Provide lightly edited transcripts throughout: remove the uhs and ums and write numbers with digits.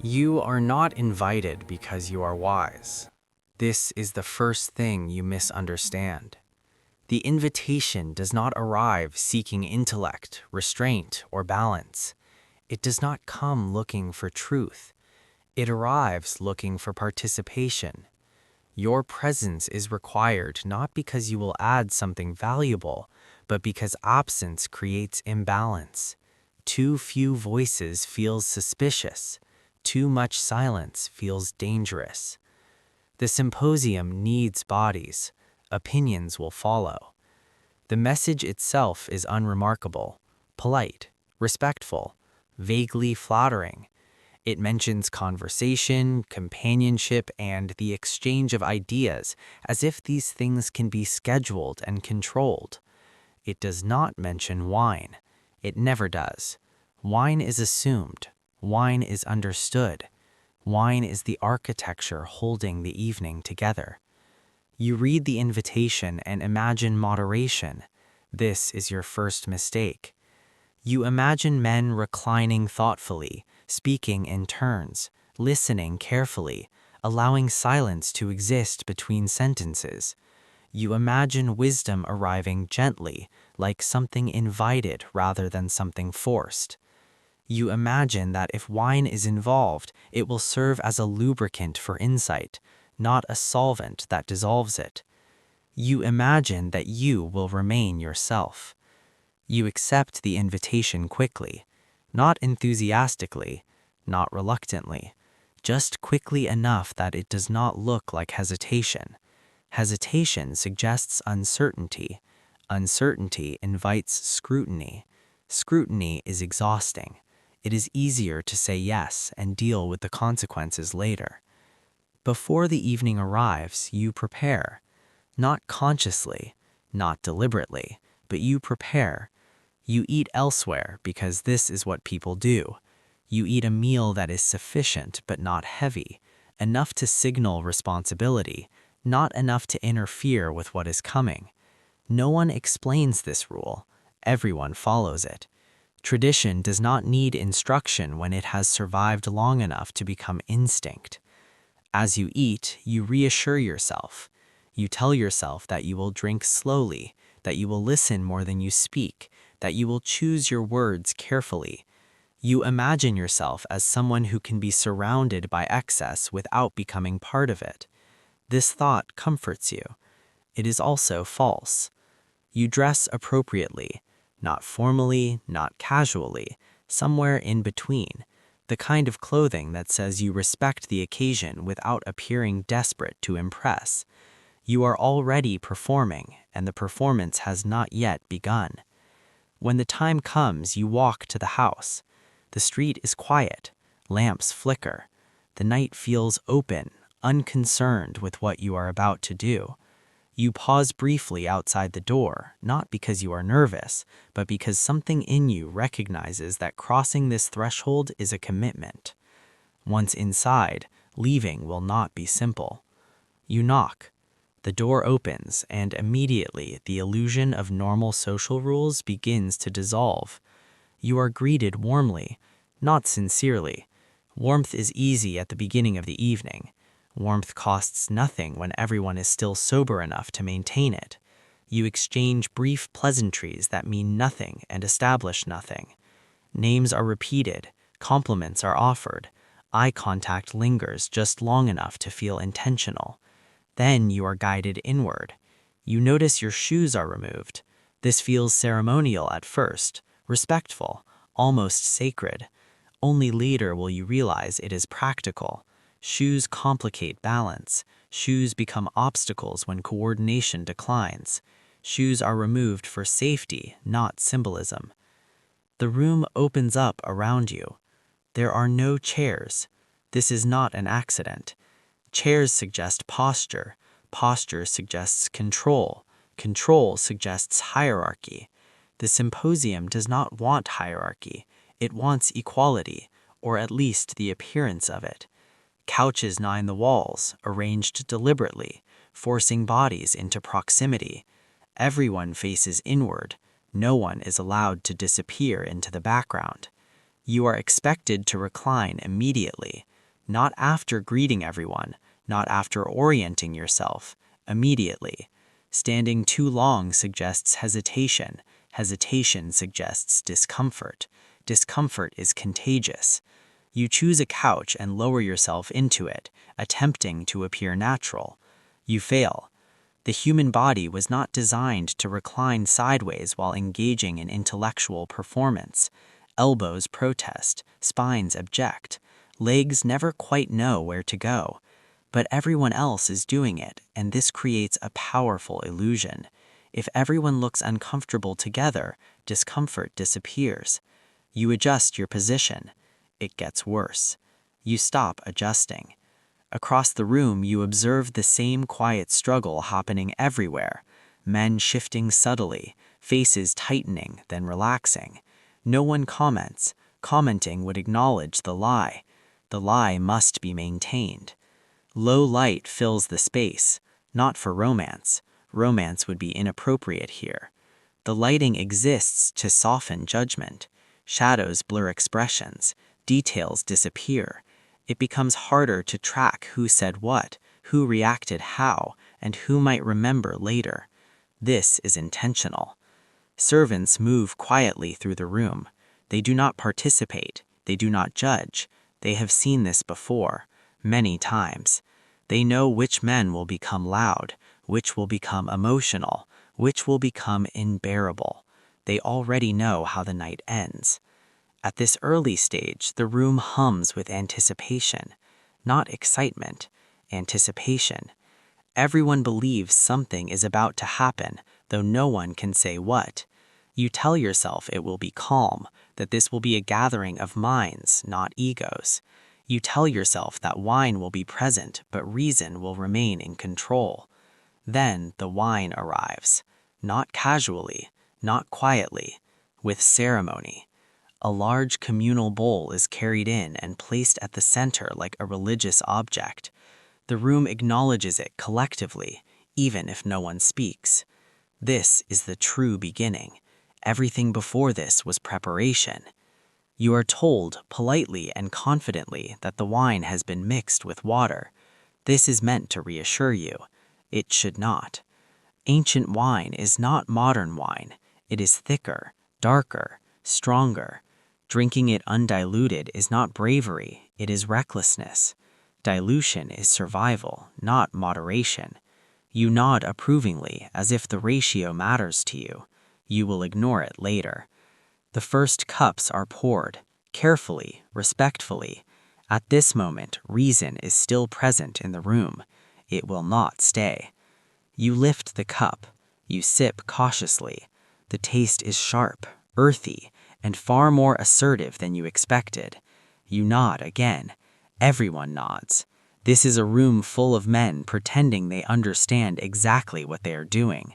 You are not invited because you are wise. This is the first thing you misunderstand. The invitation does not arrive seeking intellect, restraint, or balance. It does not come looking for truth. It arrives looking for participation. Your presence is required not because you will add something valuable, but because absence creates imbalance. Too few voices feels suspicious. Too much silence feels dangerous. The symposium needs bodies. Opinions will follow. The message itself is unremarkable, polite, respectful, vaguely flattering. It mentions conversation, companionship, and the exchange of ideas as if these things can be scheduled and controlled. It does not mention wine. It never does. Wine is assumed. Wine is understood. Wine is the architecture holding the evening together. You read the invitation and imagine moderation. This is your first mistake. You imagine men reclining thoughtfully, speaking in turns, listening carefully, allowing silence to exist between sentences. You imagine wisdom arriving gently, like something invited rather than something forced. You imagine that if wine is involved, it will serve as a lubricant for insight, not a solvent that dissolves it. You imagine that you will remain yourself. You accept the invitation quickly, not enthusiastically, not reluctantly, just quickly enough that it does not look like hesitation. Hesitation suggests uncertainty. Uncertainty invites scrutiny. Scrutiny is exhausting. It is easier to say yes and deal with the consequences later. Before the evening arrives, you prepare. Not consciously, not deliberately, but you prepare. You eat elsewhere because this is what people do. You eat a meal that is sufficient but not heavy, enough to signal responsibility, not enough to interfere with what is coming. No one explains this rule. Everyone follows it. Tradition does not need instruction when it has survived long enough to become instinct. As you eat, you reassure yourself. You tell yourself that you will drink slowly, that you will listen more than you speak, that you will choose your words carefully. You imagine yourself as someone who can be surrounded by excess without becoming part of it. This thought comforts you. It is also false. You dress appropriately, not formally, not casually, somewhere in between, the kind of clothing that says you respect the occasion without appearing desperate to impress. You are already performing, and the performance has not yet begun. When the time comes, you walk to the house. The street is quiet. Lamps flicker. The night feels open, unconcerned with what you are about to do. You pause briefly outside the door, not because you are nervous, but because something in you recognizes that crossing this threshold is a commitment. Once inside, leaving will not be simple. You knock. The door opens, and immediately the illusion of normal social rules begins to dissolve. You are greeted warmly, not sincerely. Warmth is easy at the beginning of the evening. Warmth costs nothing when everyone is still sober enough to maintain it. You exchange brief pleasantries that mean nothing and establish nothing. Names are repeated, compliments are offered, eye contact lingers just long enough to feel intentional. Then you are guided inward. You notice your shoes are removed. This feels ceremonial at first, respectful, almost sacred. Only later will you realize it is practical. Shoes complicate balance. Shoes become obstacles when coordination declines. Shoes are removed for safety, not symbolism. The room opens up around you. There are no chairs. This is not an accident. Chairs suggest posture. Posture suggests control. Control suggests hierarchy. The symposium does not want hierarchy. It wants equality, or at least the appearance of it. Couches line the walls, arranged deliberately, forcing bodies into proximity. Everyone faces inward. No one is allowed to disappear into the background. You are expected to recline immediately, not after greeting everyone, not after orienting yourself, immediately. Standing too long suggests hesitation. Hesitation suggests discomfort. Discomfort is contagious. You choose a couch and lower yourself into it, attempting to appear natural. You fail. The human body was not designed to recline sideways while engaging in intellectual performance. Elbows protest, spines object, legs never quite know where to go. But everyone else is doing it, and this creates a powerful illusion. If everyone looks uncomfortable together, discomfort disappears. You adjust your position. It gets worse. You stop adjusting. Across the room, you observe the same quiet struggle happening everywhere. Men shifting subtly, faces tightening, then relaxing. No one comments. Commenting would acknowledge the lie. The lie must be maintained. Low light fills the space, not for romance. Romance would be inappropriate here. The lighting exists to soften judgment. Shadows blur expressions. Details disappear. It becomes harder to track who said what, who reacted how, and who might remember later. This is intentional. Servants move quietly through the room. They do not participate. They do not judge. They have seen this before, many times. They know which men will become loud, which will become emotional, which will become unbearable. They already know how the night ends. At this early stage, the room hums with anticipation, not excitement, anticipation. Everyone believes something is about to happen, though no one can say what. You tell yourself it will be calm, that this will be a gathering of minds, not egos. You tell yourself that wine will be present, but reason will remain in control. Then the wine arrives, not casually, not quietly, with ceremony. A large communal bowl is carried in and placed at the center like a religious object. The room acknowledges it collectively, even if no one speaks. This is the true beginning. Everything before this was preparation. You are told, politely and confidently, that the wine has been mixed with water. This is meant to reassure you. It should not. Ancient wine is not modern wine. It is thicker, darker, stronger. Drinking it undiluted is not bravery, it is recklessness. Dilution is survival, not moderation. You nod approvingly as if the ratio matters to you. You will ignore it later. The first cups are poured, carefully, respectfully. At this moment, reason is still present in the room. It will not stay. You lift the cup. You sip cautiously. The taste is sharp, earthy, and far more assertive than you expected. You nod again. Everyone nods. This is a room full of men pretending they understand exactly what they are doing.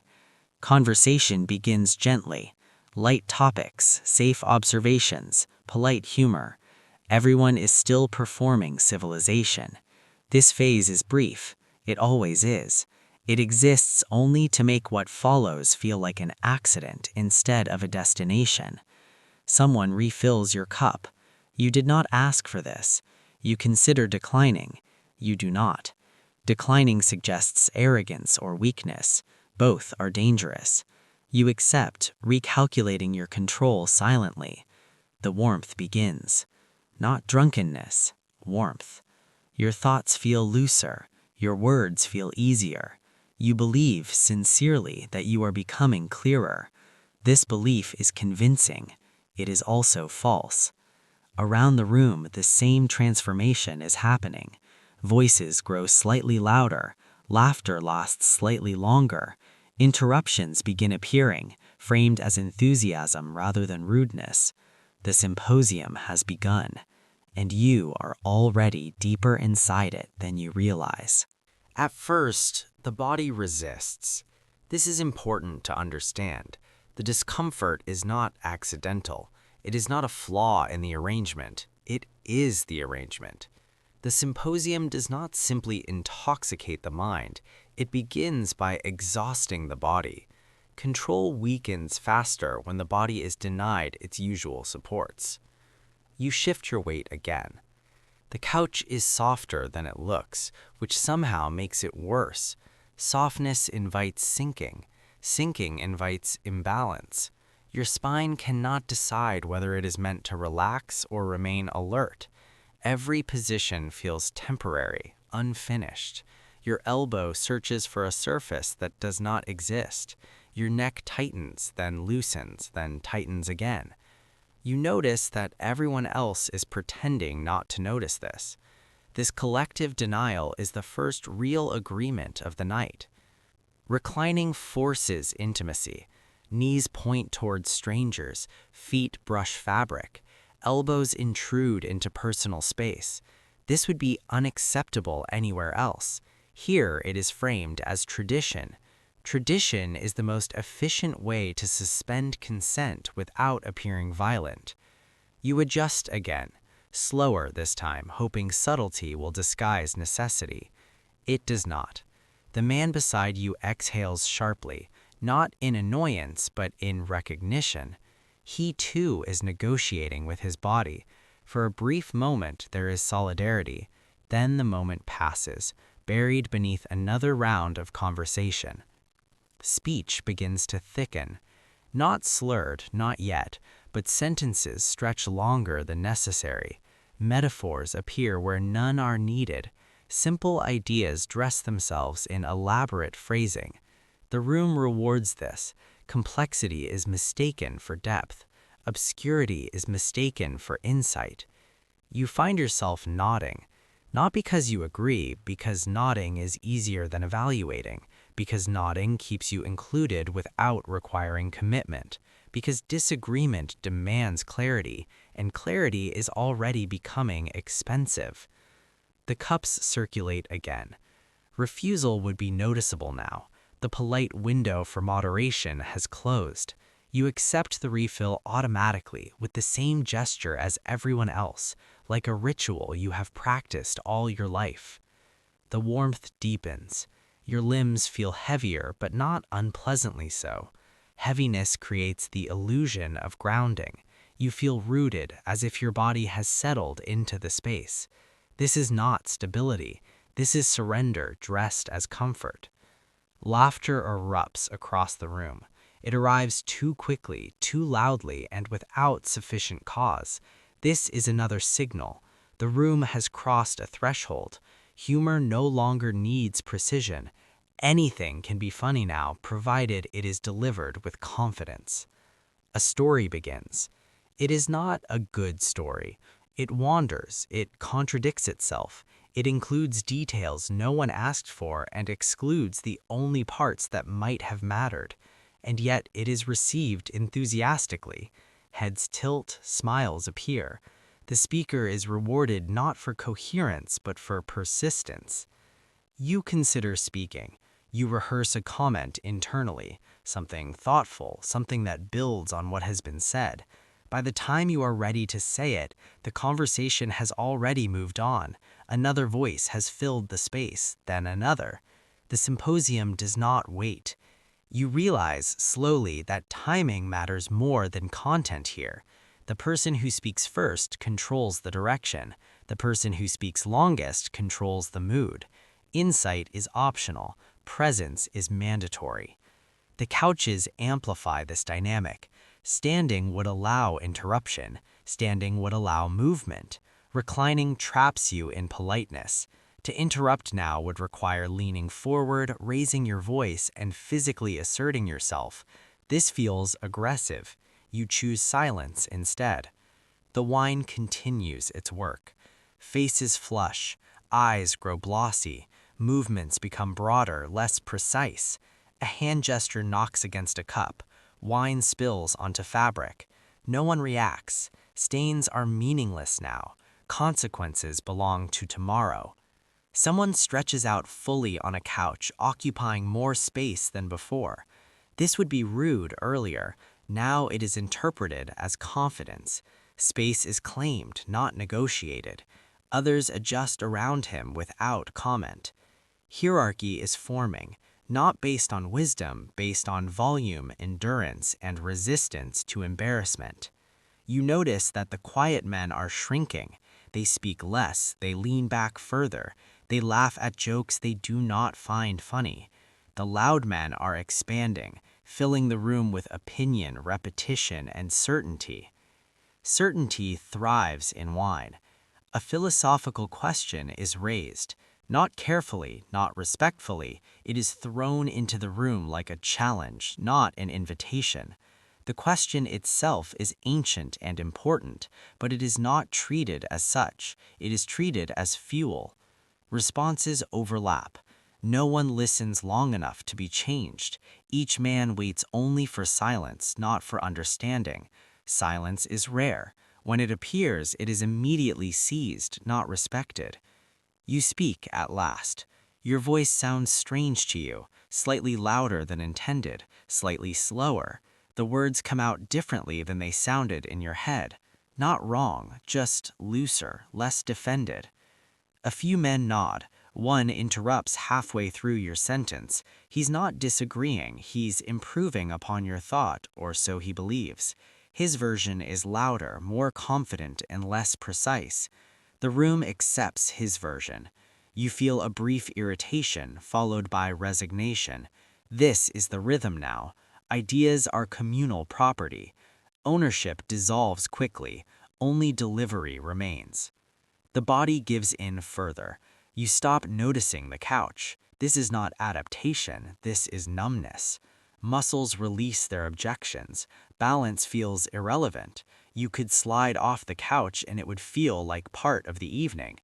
Conversation begins gently. Light topics, safe observations, polite humor. Everyone is still performing civilization. This phase is brief. It always is. It exists only to make what follows feel like an accident instead of a destination. Someone refills your cup. You did not ask for this. You consider declining. You do not. Declining suggests arrogance or weakness. Both are dangerous. You accept, recalculating your control silently. The warmth begins. Not drunkenness, warmth. Your thoughts feel looser. Your words feel easier. You believe sincerely that you are becoming clearer. This belief is convincing. It is also false. Around the room, the same transformation is happening. Voices grow slightly louder. Laughter lasts slightly longer. Interruptions begin appearing, framed as enthusiasm rather than rudeness. The symposium has begun, and you are already deeper inside it than you realize. At first, the body resists. This is important to understand. The discomfort is not accidental. It is not a flaw in the arrangement. It is the arrangement. The symposium does not simply intoxicate the mind. It begins by exhausting the body. Control weakens faster when the body is denied its usual supports. You shift your weight again. The couch is softer than it looks, which somehow makes it worse. Softness invites sinking. Sinking invites imbalance. Your spine cannot decide whether it is meant to relax or remain alert. Every position feels temporary, unfinished. Your elbow searches for a surface that does not exist. Your neck tightens, then loosens, then tightens again. You notice that everyone else is pretending not to notice this. This collective denial is the first real agreement of the night. Reclining forces intimacy. Knees point towards strangers, feet brush fabric, elbows intrude into personal space. This would be unacceptable anywhere else. Here it is framed as tradition. Tradition is the most efficient way to suspend consent without appearing violent. You adjust again, slower this time, hoping subtlety will disguise necessity. It does not. The man beside you exhales sharply, not in annoyance but in recognition. He too is negotiating with his body. For a brief moment there is solidarity, then the moment passes, buried beneath another round of conversation. Speech begins to thicken. Not slurred, not yet, but sentences stretch longer than necessary. Metaphors appear where none are needed. Simple ideas dress themselves in elaborate phrasing. The room rewards this. Complexity is mistaken for depth. Obscurity is mistaken for insight. You find yourself nodding, not because you agree, because nodding is easier than evaluating, because nodding keeps you included without requiring commitment, because disagreement demands clarity, and clarity is already becoming expensive. The cups circulate again. Refusal would be noticeable now. The polite window for moderation has closed. You accept the refill automatically with the same gesture as everyone else, like a ritual you have practiced all your life. The warmth deepens. Your limbs feel heavier, but not unpleasantly so. Heaviness creates the illusion of grounding. You feel rooted, as if your body has settled into the space. This is not stability. This is surrender dressed as comfort. Laughter erupts across the room. It arrives too quickly, too loudly, and without sufficient cause. This is another signal. The room has crossed a threshold. Humor no longer needs precision. Anything can be funny now, provided it is delivered with confidence. A story begins. It is not a good story. It wanders, it contradicts itself. It includes details no one asked for and excludes the only parts that might have mattered. And yet it is received enthusiastically. Heads tilt, smiles appear. The speaker is rewarded not for coherence but for persistence. You consider speaking. You rehearse a comment internally, something thoughtful, something that builds on what has been said. By the time you are ready to say it, the conversation has already moved on. Another voice has filled the space, then another. The symposium does not wait. You realize slowly that timing matters more than content here. The person who speaks first controls the direction. The person who speaks longest controls the mood. Insight is optional. Presence is mandatory. The couches amplify this dynamic. Standing would allow interruption. Standing would allow movement. Reclining traps you in politeness. To interrupt now would require leaning forward, raising your voice, and physically asserting yourself. This feels aggressive. You choose silence instead. The wine continues its work. Faces flush. Eyes grow glossy. Movements become broader, less precise. A hand gesture knocks against a cup. Wine spills onto fabric. No one reacts. Stains are meaningless now. Consequences belong to tomorrow. Someone stretches out fully on a couch, occupying more space than before. This would be rude earlier. Now it is interpreted as confidence. Space is claimed, not negotiated. Others adjust around him without comment. Hierarchy is forming, not based on wisdom, based on volume, endurance, and resistance to embarrassment. You notice that the quiet men are shrinking. They speak less, they lean back further, they laugh at jokes they do not find funny. The loud men are expanding, filling the room with opinion, repetition, and certainty. Certainty thrives in wine. A philosophical question is raised. Not carefully, not respectfully, it is thrown into the room like a challenge, not an invitation. The question itself is ancient and important, but it is not treated as such. It is treated as fuel. Responses overlap. No one listens long enough to be changed. Each man waits only for silence, not for understanding. Silence is rare. When it appears, it is immediately seized, not respected. You speak at last. Your voice sounds strange to you, slightly louder than intended, slightly slower. The words come out differently than they sounded in your head. Not wrong, just looser, less defended. A few men nod. One interrupts halfway through your sentence. He's not disagreeing, he's improving upon your thought, or so he believes. His version is louder, more confident, and less precise. The room accepts his version. You feel a brief irritation, followed by resignation. This is the rhythm now. Ideas are communal property. Ownership dissolves quickly. Only delivery remains. The body gives in further. You stop noticing the couch. This is not adaptation, this is numbness. Muscles release their objections. Balance feels irrelevant. You could slide off the couch and it would feel like part of the evening.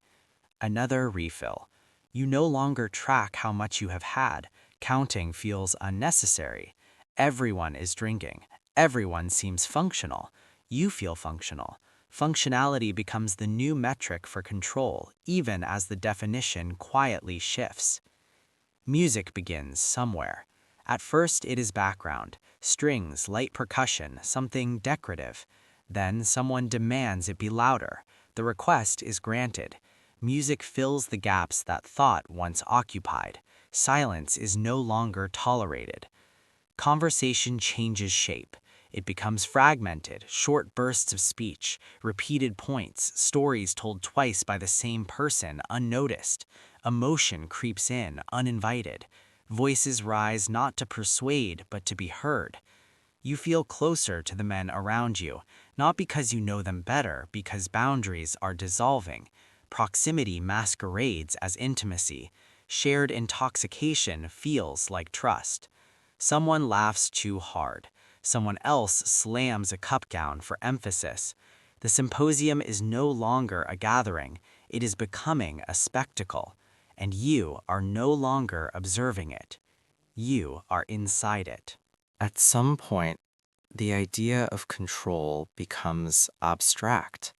Another refill. You no longer track how much you have had. Counting feels unnecessary. Everyone is drinking. Everyone seems functional. You feel functional. Functionality becomes the new metric for control, even as the definition quietly shifts. Music begins somewhere. At first it is background, strings, light percussion, something decorative. Then someone demands it be louder. The request is granted. Music fills the gaps that thought once occupied. Silence is no longer tolerated. Conversation changes shape. It becomes fragmented, short bursts of speech, repeated points, stories told twice by the same person, unnoticed. Emotion creeps in, uninvited. Voices rise not to persuade, but to be heard. You feel closer to the men around you, not because you know them better, because boundaries are dissolving. Proximity masquerades as intimacy. Shared intoxication feels like trust. Someone laughs too hard. Someone else slams a cup down for emphasis. The symposium is no longer a gathering, it is becoming a spectacle, and you are no longer observing it. You are inside it. At some point, the idea of control becomes abstract.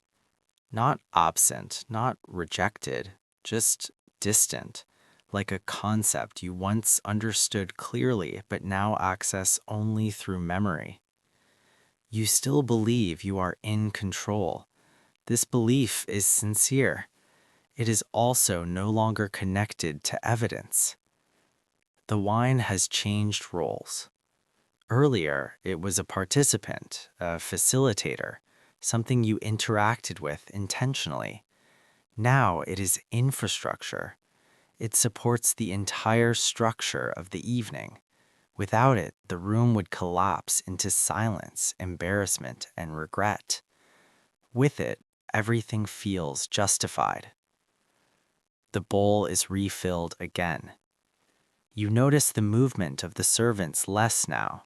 Not absent, not rejected, just distant, like a concept you once understood clearly but now access only through memory. You still believe you are in control. This belief is sincere. It is also no longer connected to evidence. The wine has changed roles. Earlier, it was a participant, a facilitator, something you interacted with intentionally. Now it is infrastructure. It supports the entire structure of the evening. Without it, the room would collapse into silence, embarrassment, and regret. With it, everything feels justified. The bowl is refilled again. You notice the movement of the servants less now.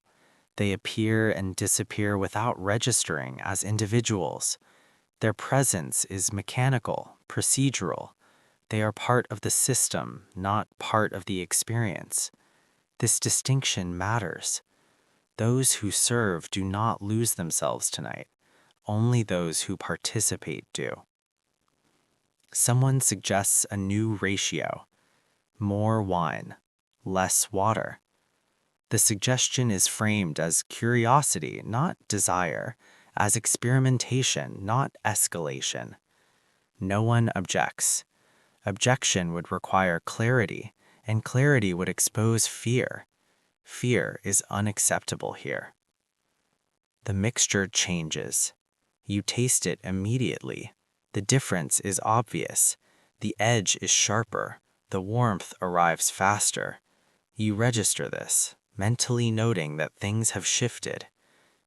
They appear and disappear without registering as individuals. Their presence is mechanical, procedural. They are part of the system, not part of the experience. This distinction matters. Those who serve do not lose themselves tonight. Only those who participate do. Someone suggests a new ratio. More wine, less water. The suggestion is framed as curiosity, not desire, as experimentation, not escalation. No one objects. Objection would require clarity, and clarity would expose fear. Fear is unacceptable here. The mixture changes. You taste it immediately. The difference is obvious. The edge is sharper. The warmth arrives faster. You register this, mentally noting that things have shifted.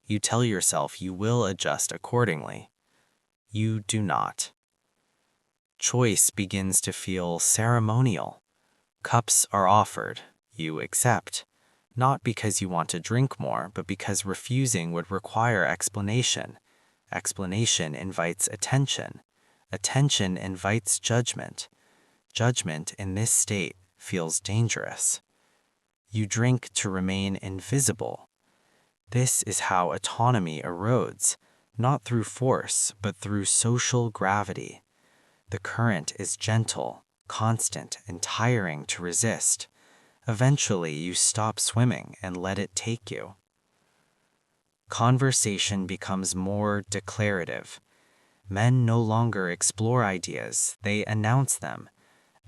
You tell yourself you will adjust accordingly. You do not. Choice begins to feel ceremonial. Cups are offered. You accept. Not because you want to drink more, but because refusing would require explanation. Explanation invites attention. Attention invites judgment. Judgment in this state feels dangerous. You drink to remain invisible. This is how autonomy erodes, not through force, but through social gravity. The current is gentle, constant, and tiring to resist. Eventually, you stop swimming and let it take you. Conversation becomes more declarative. Men no longer explore ideas, they announce them.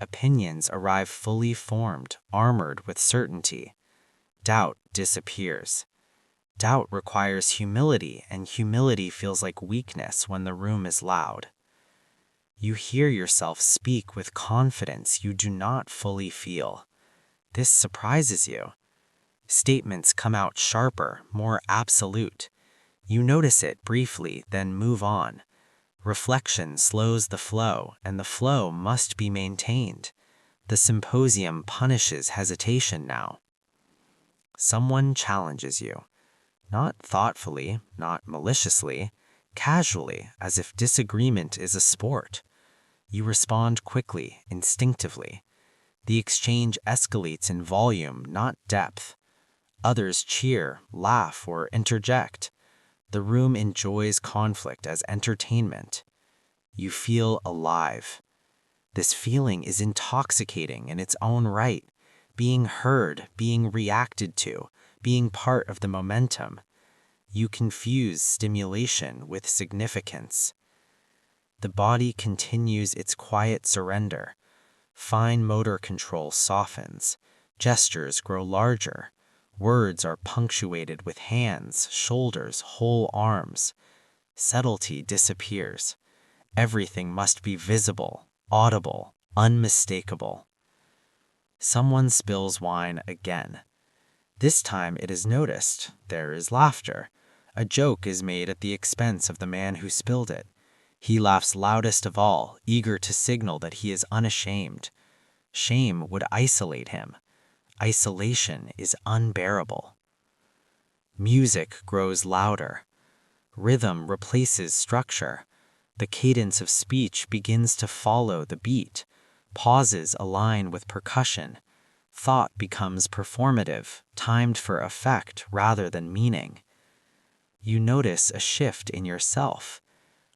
Opinions arrive fully formed, armored with certainty. Doubt disappears. Doubt requires humility, and humility feels like weakness when the room is loud. You hear yourself speak with confidence you do not fully feel. This surprises you. Statements come out sharper, more absolute. You notice it briefly, then move on. Reflection slows the flow, and the flow must be maintained. The symposium punishes hesitation now. Someone challenges you. Not thoughtfully, not maliciously, casually, as if disagreement is a sport. You respond quickly, instinctively. The exchange escalates in volume, not depth. Others cheer, laugh, or interject. The room enjoys conflict as entertainment. You feel alive. This feeling is intoxicating in its own right, being heard, being reacted to, being part of the momentum. You confuse stimulation with significance. The body continues its quiet surrender. Fine motor control softens. Gestures grow larger. Words are punctuated with hands, shoulders, whole arms. Subtlety disappears. Everything must be visible, audible, unmistakable. Someone spills wine again. This time it is noticed. There is laughter. A joke is made at the expense of the man who spilled it. He laughs loudest of all, eager to signal that he is unashamed. Shame would isolate him. Isolation is unbearable. Music grows louder. Rhythm replaces structure. The cadence of speech begins to follow the beat. Pauses align with percussion. Thought becomes performative, timed for effect rather than meaning. You notice a shift in yourself.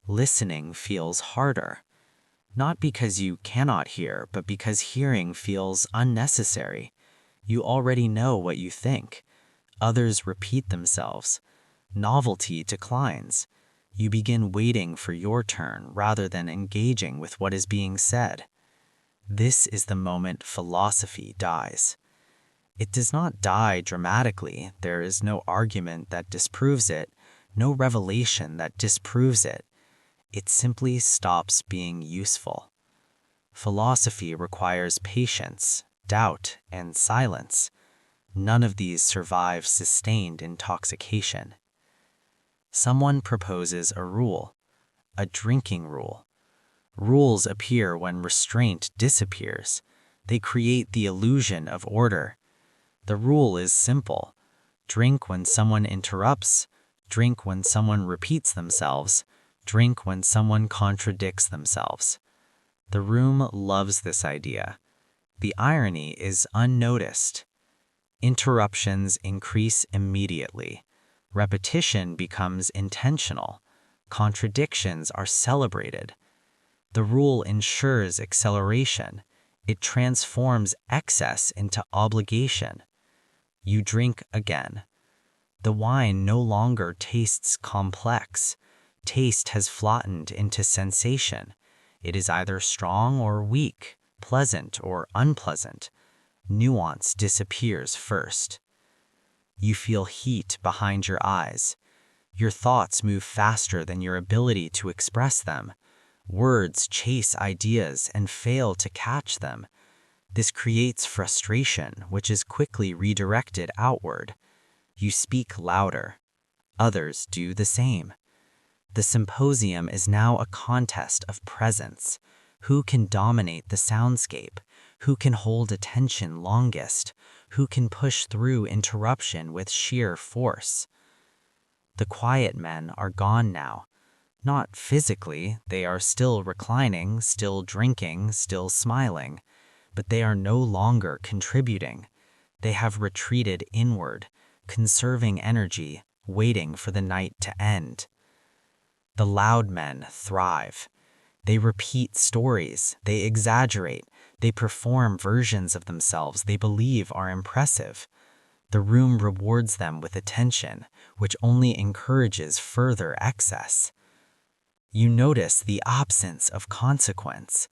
Listening feels harder. Not because you cannot hear, but because hearing feels unnecessary. You already know what you think. Others repeat themselves. Novelty declines. You begin waiting for your turn rather than engaging with what is being said. This is the moment philosophy dies. It does not die dramatically. There is no argument that disproves it, no revelation that disproves it. It simply stops being useful. Philosophy requires patience, doubt, and silence. None of these survive sustained intoxication. Someone proposes a rule, a drinking rule. Rules appear when restraint disappears. They create the illusion of order. The rule is simple. Drink when someone interrupts. Drink when someone repeats themselves. Drink when someone contradicts themselves. The room loves this idea. The irony is unnoticed. Interruptions increase immediately. Repetition becomes intentional. Contradictions are celebrated. The rule ensures acceleration. It transforms excess into obligation. You drink again. The wine no longer tastes complex. Taste has flattened into sensation. It is either strong or weak, pleasant or unpleasant. Nuance disappears first. You feel heat behind your eyes. Your thoughts move faster than your ability to express them. Words chase ideas and fail to catch them. This creates frustration, which is quickly redirected outward. You speak louder. Others do the same. The symposium is now a contest of presence. Who can dominate the soundscape? Who can hold attention longest? Who can push through interruption with sheer force? The quiet men are gone now. Not physically, they are still reclining, still drinking, still smiling, but they are no longer contributing. They have retreated inward, conserving energy, waiting for the night to end. The loud men thrive. They repeat stories, they exaggerate, they perform versions of themselves they believe are impressive. The room rewards them with attention, which only encourages further excess. You notice the absence of consequence.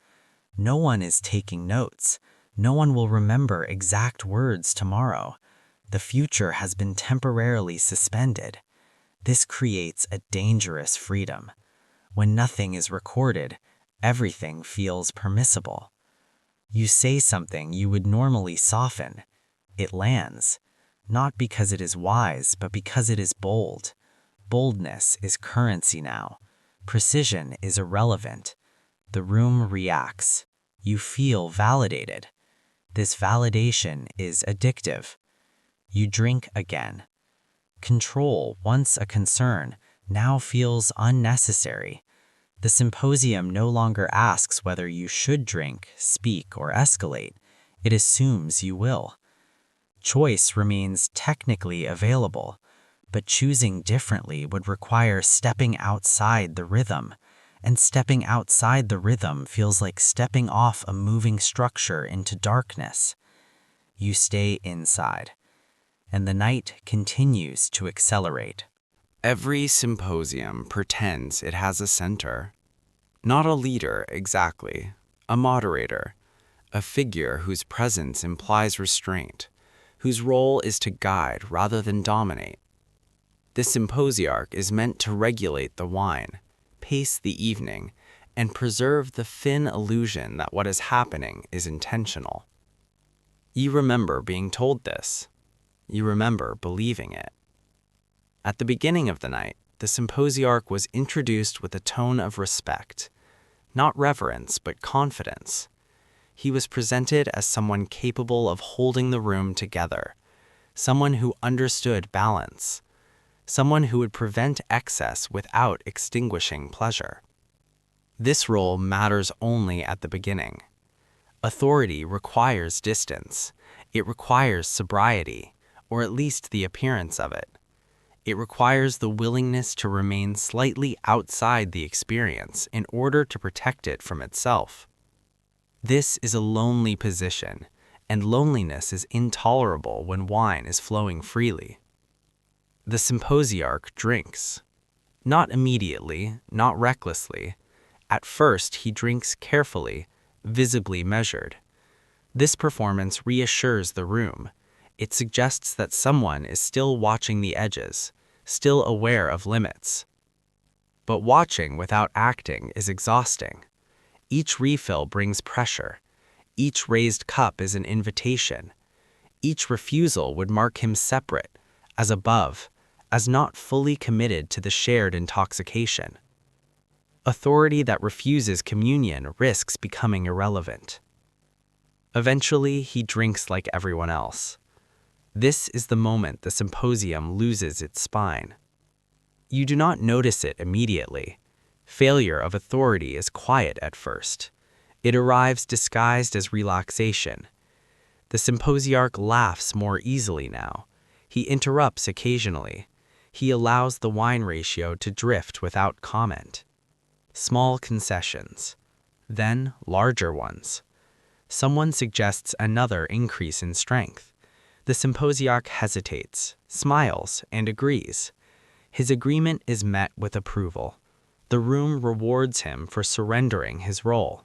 No one is taking notes. No one will remember exact words tomorrow. The future has been temporarily suspended. This creates a dangerous freedom. When nothing is recorded, everything feels permissible. You say something you would normally soften. It lands, not because it is wise, but because it is bold. Boldness is currency now. Precision is irrelevant. The room reacts. You feel validated. This validation is addictive. You drink again. Control, once a concern, now feels unnecessary. The symposium no longer asks whether you should drink, speak, or escalate. It assumes you will. Choice remains technically available, but choosing differently would require stepping outside the rhythm, and stepping outside the rhythm feels like stepping off a moving structure into darkness. You stay inside, and the night continues to accelerate. Every symposium pretends it has a center. Not a leader exactly, a moderator, a figure whose presence implies restraint, whose role is to guide rather than dominate. This symposiarch is meant to regulate the wine, pace the evening, and preserve the thin illusion that what is happening is intentional. You remember being told this. You remember believing it. At the beginning of the night, the symposiarch was introduced with a tone of respect, not reverence, but confidence. He was presented as someone capable of holding the room together, someone who understood balance, someone who would prevent excess without extinguishing pleasure. This role matters only at the beginning. Authority requires distance. It requires sobriety, or at least the appearance of it. It requires the willingness to remain slightly outside the experience in order to protect it from itself. This is a lonely position, and loneliness is intolerable when wine is flowing freely. The symposiarch drinks. Not immediately, not recklessly. At first, he drinks carefully, visibly measured. This performance reassures the room. It suggests that someone is still watching the edges, still aware of limits. But watching without acting is exhausting. Each refill brings pressure. Each raised cup is an invitation. Each refusal would mark him separate, as above, as not fully committed to the shared intoxication. Authority that refuses communion risks becoming irrelevant. Eventually, he drinks like everyone else. This is the moment the symposium loses its spine. You do not notice it immediately. Failure of authority is quiet at first. It arrives disguised as relaxation. The symposiarch laughs more easily now. He interrupts occasionally. He allows the wine ratio to drift without comment. Small concessions, then larger ones. Someone suggests another increase in strength. The symposiarch hesitates, smiles, and agrees. His agreement is met with approval. The room rewards him for surrendering his role.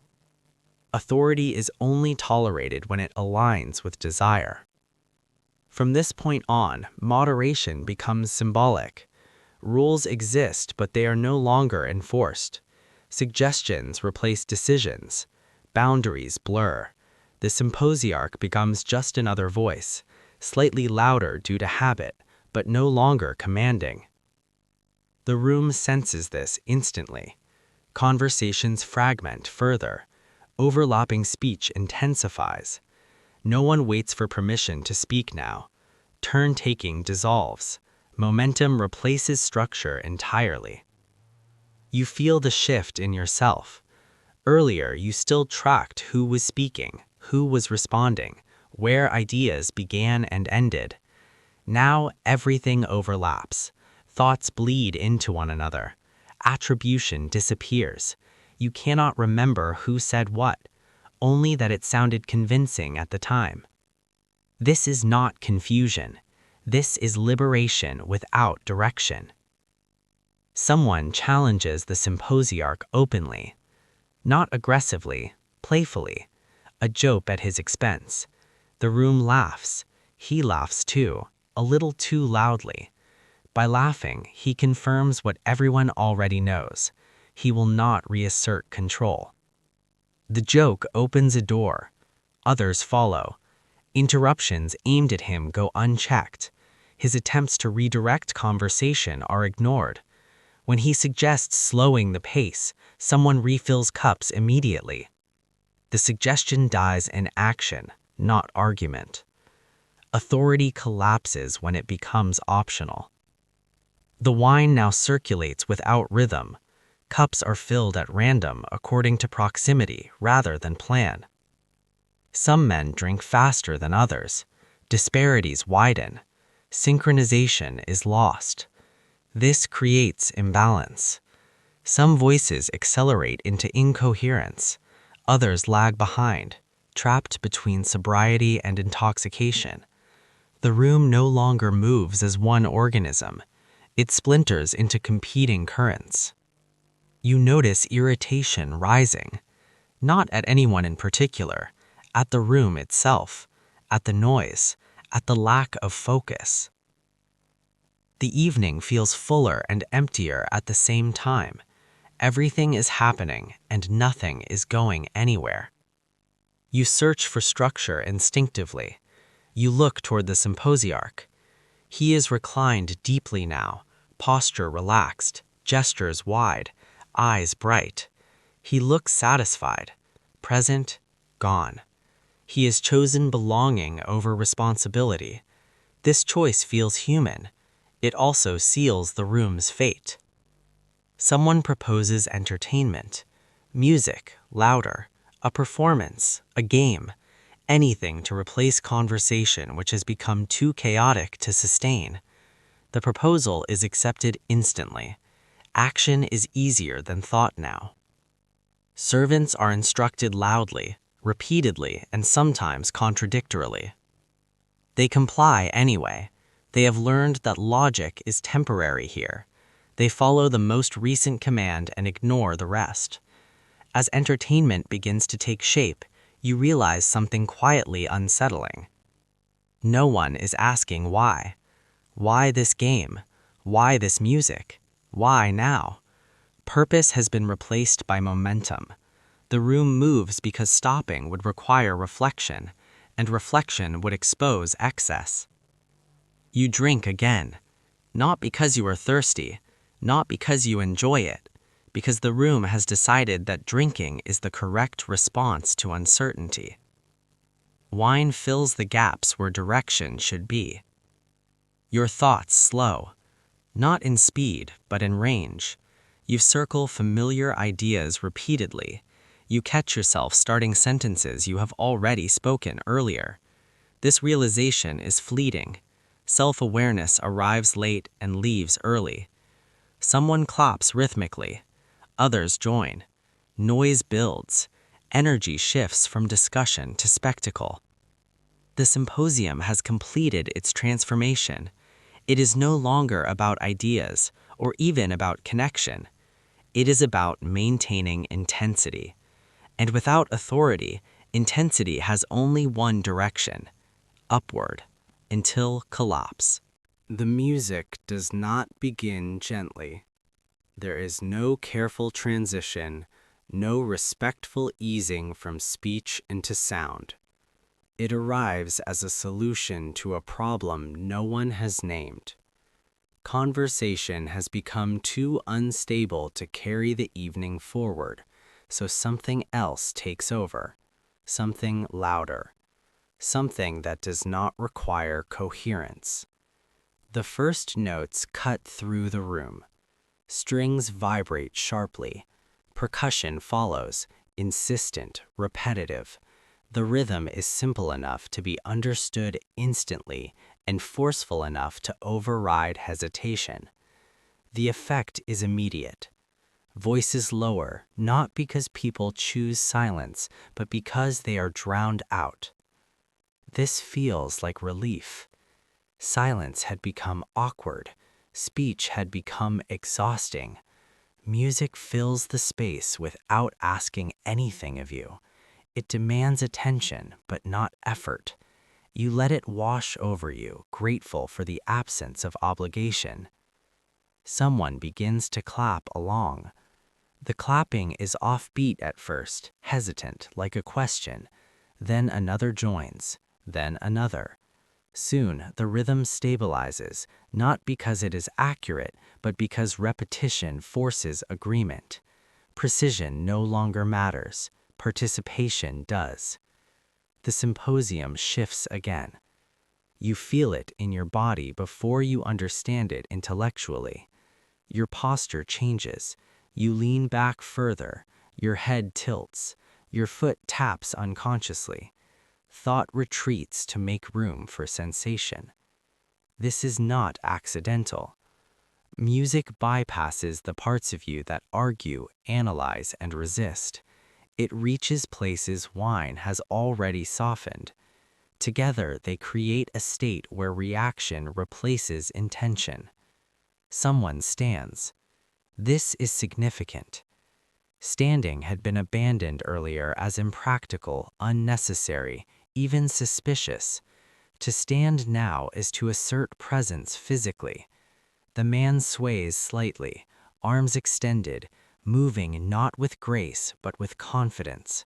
Authority is only tolerated when it aligns with desire. From this point on, moderation becomes symbolic. Rules exist, but they are no longer enforced. Suggestions replace decisions. Boundaries blur. The symposiarch becomes just another voice, slightly louder due to habit, but no longer commanding. The room senses this instantly. Conversations fragment further. Overlapping speech intensifies. No one waits for permission to speak now. Turn-taking dissolves. Momentum replaces structure entirely. You feel the shift in yourself. Earlier, you still tracked who was speaking, who was responding, where ideas began and ended. Now everything overlaps. Thoughts bleed into one another. Attribution disappears. You cannot remember who said what, only that it sounded convincing at the time. This is not confusion. This is liberation without direction. Someone challenges the symposiarch openly, not aggressively, playfully, a joke at his expense. The room laughs. He laughs too, a little too loudly. By laughing, he confirms what everyone already knows. He will not reassert control. The joke opens a door. Others follow. Interruptions aimed at him go unchecked. His attempts to redirect conversation are ignored. When he suggests slowing the pace, someone refills cups immediately. The suggestion dies in action, not argument. Authority collapses when it becomes optional. The wine now circulates without rhythm. Cups are filled at random according to proximity rather than plan. Some men drink faster than others. Disparities widen. Synchronization is lost. This creates imbalance. Some voices accelerate into incoherence. Others lag behind, trapped between sobriety and intoxication. The room no longer moves as one organism. It splinters into competing currents. You notice irritation rising, not at anyone in particular, at the room itself, at the noise, at the lack of focus. The evening feels fuller and emptier at the same time. Everything is happening and nothing is going anywhere. You search for structure instinctively. You look toward the symposiarch. He is reclined deeply now, posture relaxed, gestures wide, eyes bright. He looks satisfied, present, gone. He has chosen belonging over responsibility. This choice feels human. It also seals the room's fate. Someone proposes entertainment, music, louder, a performance, a game, anything to replace conversation which has become too chaotic to sustain. The proposal is accepted instantly. Action is easier than thought now. Servants are instructed loudly, repeatedly, and sometimes contradictorily. They comply anyway. They have learned that logic is temporary here. They follow the most recent command and ignore the rest. As entertainment begins to take shape, you realize something quietly unsettling. No one is asking why. Why this game? Why this music? Why now? Purpose has been replaced by momentum. The room moves because stopping would require reflection, and reflection would expose excess. You drink again, not because you are thirsty, not because you enjoy it, because the room has decided that drinking is the correct response to uncertainty. Wine fills the gaps where direction should be. Your thoughts slow, not in speed, but in range. You circle familiar ideas repeatedly. You catch yourself starting sentences you have already spoken earlier. This realization is fleeting. Self-awareness arrives late and leaves early. Someone claps rhythmically. Others join. Noise builds. Energy shifts from discussion to spectacle. The symposium has completed its transformation. It is no longer about ideas or even about connection. It is about maintaining intensity. And without authority, intensity has only one direction, upward, until collapse. The music does not begin gently. There is no careful transition, no respectful easing from speech into sound. It arrives as a solution to a problem no one has named. Conversation has become too unstable to carry the evening forward, so something else takes over, something louder, something that does not require coherence. The first notes cut through the room. Strings vibrate sharply. Percussion follows, insistent, repetitive. The rhythm is simple enough to be understood instantly and forceful enough to override hesitation. The effect is immediate. Voices lower, not because people choose silence, but because they are drowned out. This feels like relief. Silence had become awkward. Speech had become exhausting. Music fills the space without asking anything of you. It demands attention, but not effort. You let it wash over you, grateful for the absence of obligation. Someone begins to clap along. The clapping is offbeat at first, hesitant, like a question. Then another joins, then another. Soon, the rhythm stabilizes, not because it is accurate, but because repetition forces agreement. Precision no longer matters. Participation does. The symposium shifts again. You feel it in your body before you understand it intellectually. Your posture changes. You lean back further. Your head tilts. Your foot taps unconsciously. Thought retreats to make room for sensation. This is not accidental. Music bypasses the parts of you that argue, analyze, and resist. It reaches places wine has already softened. Together, they create a state where reaction replaces intention. Someone stands. This is significant. Standing had been abandoned earlier as impractical, unnecessary, even suspicious. To stand now is to assert presence physically. The man sways slightly, arms extended, moving not with grace but with confidence.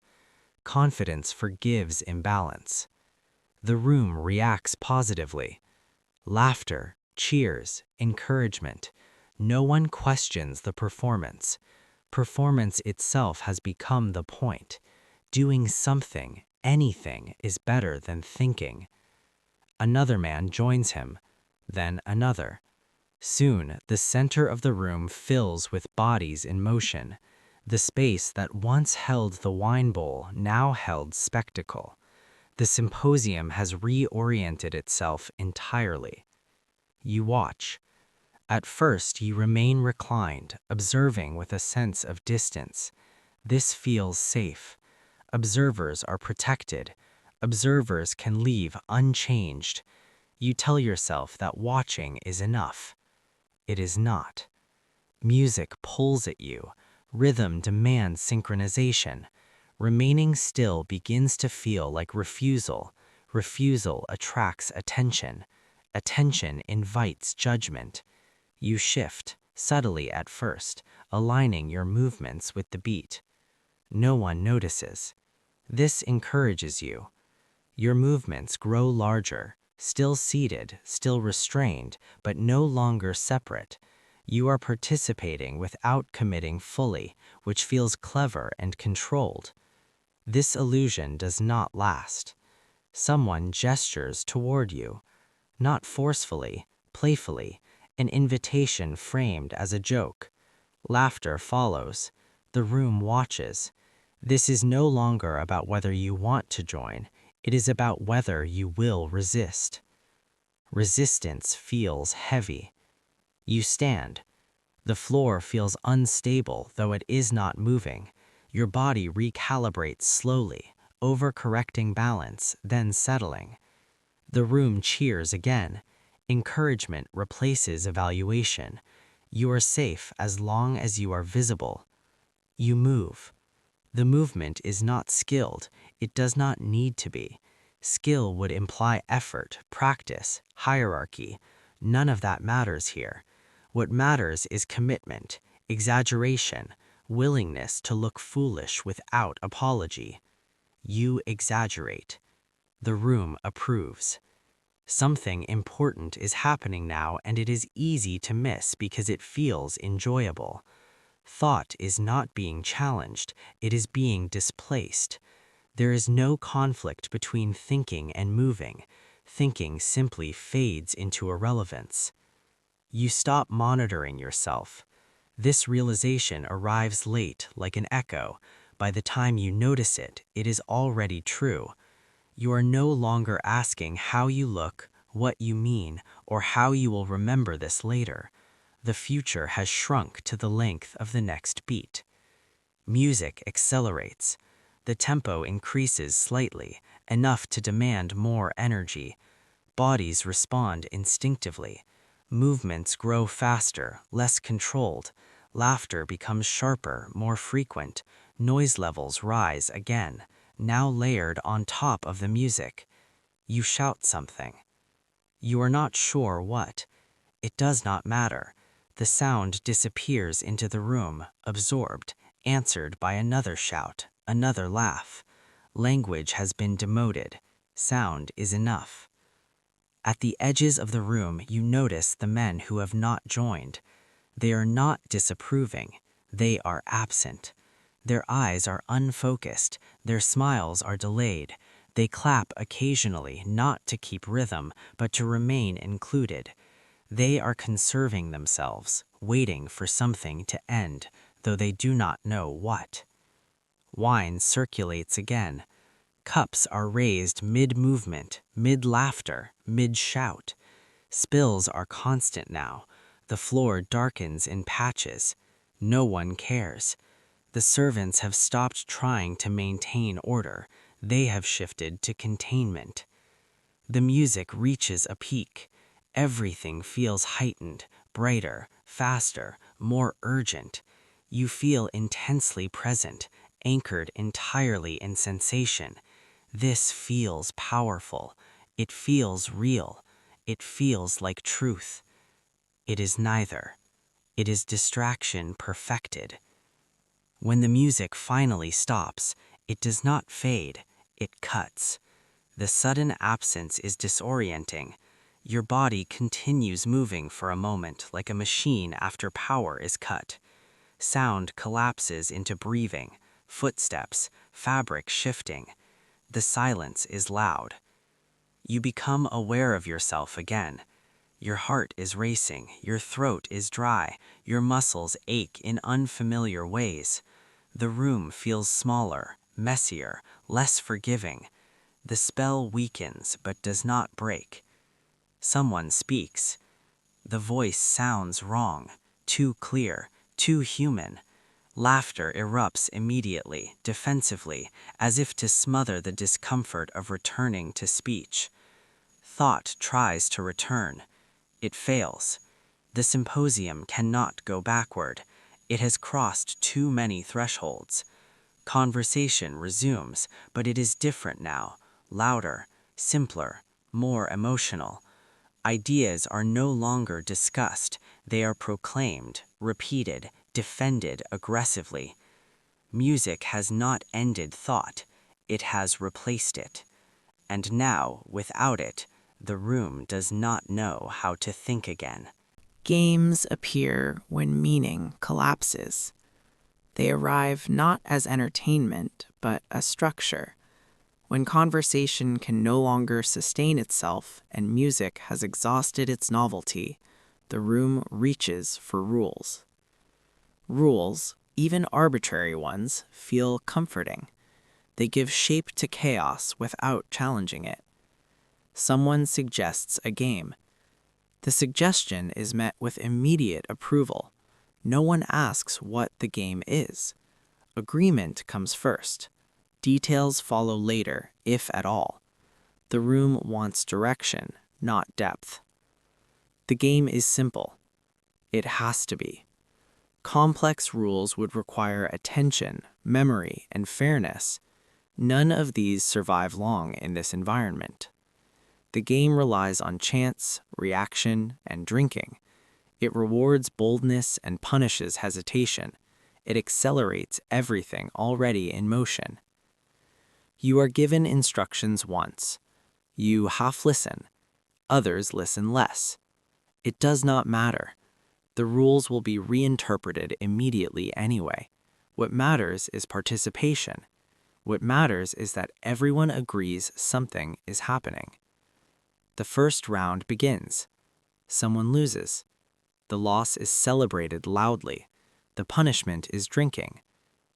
Confidence forgives imbalance. The room reacts positively. Laughter, cheers, encouragement. No one questions the performance. Performance itself has become the point. Doing something, anything, is better than thinking. Another man joins him, then another. Soon, the center of the room fills with bodies in motion. The space that once held the wine bowl now held spectacle. The symposium has reoriented itself entirely. You watch. At first, you remain reclined, observing with a sense of distance. This feels safe. Observers are protected. Observers can leave unchanged. You tell yourself that watching is enough. It is not. Music pulls at you. Rhythm demands synchronization. Remaining still begins to feel like refusal. Refusal attracts attention. Attention invites judgment. You shift, subtly at first, aligning your movements with the beat. No one notices. This encourages you. Your movements grow larger, still seated, still restrained, but no longer separate. You are participating without committing fully, which feels clever and controlled. This illusion does not last. Someone gestures toward you, not forcefully, playfully, an invitation framed as a joke. Laughter follows. The room watches. This is no longer about whether you want to join. It is about whether you will resist. Resistance feels heavy. You stand. The floor feels unstable, though it is not moving. Your body recalibrates slowly, overcorrecting balance, then settling. The room cheers again. Encouragement replaces evaluation. You are safe as long as you are visible. You move. The movement is not skilled. It does not need to be. Skill would imply effort, practice, hierarchy. None of that matters here. What matters is commitment, exaggeration, willingness to look foolish without apology. You exaggerate. The room approves. Something important is happening now, and it is easy to miss because it feels enjoyable. Thought is not being challenged, it is being displaced. There is no conflict between thinking and moving. Thinking simply fades into irrelevance. You stop monitoring yourself. This realization arrives late, like an echo. By the time you notice it, it is already true. You are no longer asking how you look, what you mean, or how you will remember this later. The future has shrunk to the length of the next beat. Music accelerates. The tempo increases slightly, enough to demand more energy. Bodies respond instinctively. Movements grow faster, less controlled. Laughter becomes sharper, more frequent. Noise levels rise again, now layered on top of the music. You shout something. You are not sure what. It does not matter. The sound disappears into the room, absorbed, answered by another shout, another laugh. Language has been demoted. Sound is enough. At the edges of the room, you notice the men who have not joined. They are not disapproving. They are absent. Their eyes are unfocused. Their smiles are delayed. They clap occasionally, not to keep rhythm, but to remain included. They are conserving themselves, waiting for something to end, though they do not know what. Wine circulates again. Cups are raised mid-movement, mid-laughter, mid-shout. Spills are constant now. The floor darkens in patches. No one cares. The servants have stopped trying to maintain order. They have shifted to containment. The music reaches a peak. Everything feels heightened, brighter, faster, more urgent. You feel intensely present, anchored entirely in sensation. This feels powerful. It feels real. It feels like truth. It is neither. It is distraction perfected. When the music finally stops, it does not fade, it cuts. The sudden absence is disorienting. Your body continues moving for a moment like a machine after power is cut. Sound collapses into breathing, footsteps, fabric shifting. The silence is loud. You become aware of yourself again. Your heart is racing, your throat is dry, your muscles ache in unfamiliar ways. The room feels smaller, messier, less forgiving. The spell weakens but does not break. Someone speaks. The voice sounds wrong, too clear, too human. Laughter erupts immediately, defensively, as if to smother the discomfort of returning to speech. Thought tries to return. It fails. The symposium cannot go backward. It has crossed too many thresholds. Conversation resumes, but it is different now, louder, simpler, more emotional. Ideas are no longer discussed, they are proclaimed, repeated, defended aggressively. Music has not ended thought, it has replaced it. And now, without it, the room does not know how to think again. Games appear when meaning collapses. They arrive not as entertainment, but as structure. When conversation can no longer sustain itself and music has exhausted its novelty, the room reaches for rules. Rules, even arbitrary ones, feel comforting. They give shape to chaos without challenging it. Someone suggests a game. The suggestion is met with immediate approval. No one asks what the game is. Agreement comes first. Details follow later, if at all. The room wants direction, not depth. The game is simple. It has to be. Complex rules would require attention, memory, and fairness. None of these survive long in this environment. The game relies on chance, reaction, and drinking. It rewards boldness and punishes hesitation. It accelerates everything already in motion. You are given instructions once. You half listen. Others listen less. It does not matter. The rules will be reinterpreted immediately anyway. What matters is participation. What matters is that everyone agrees something is happening. The first round begins. Someone loses. The loss is celebrated loudly. The punishment is drinking.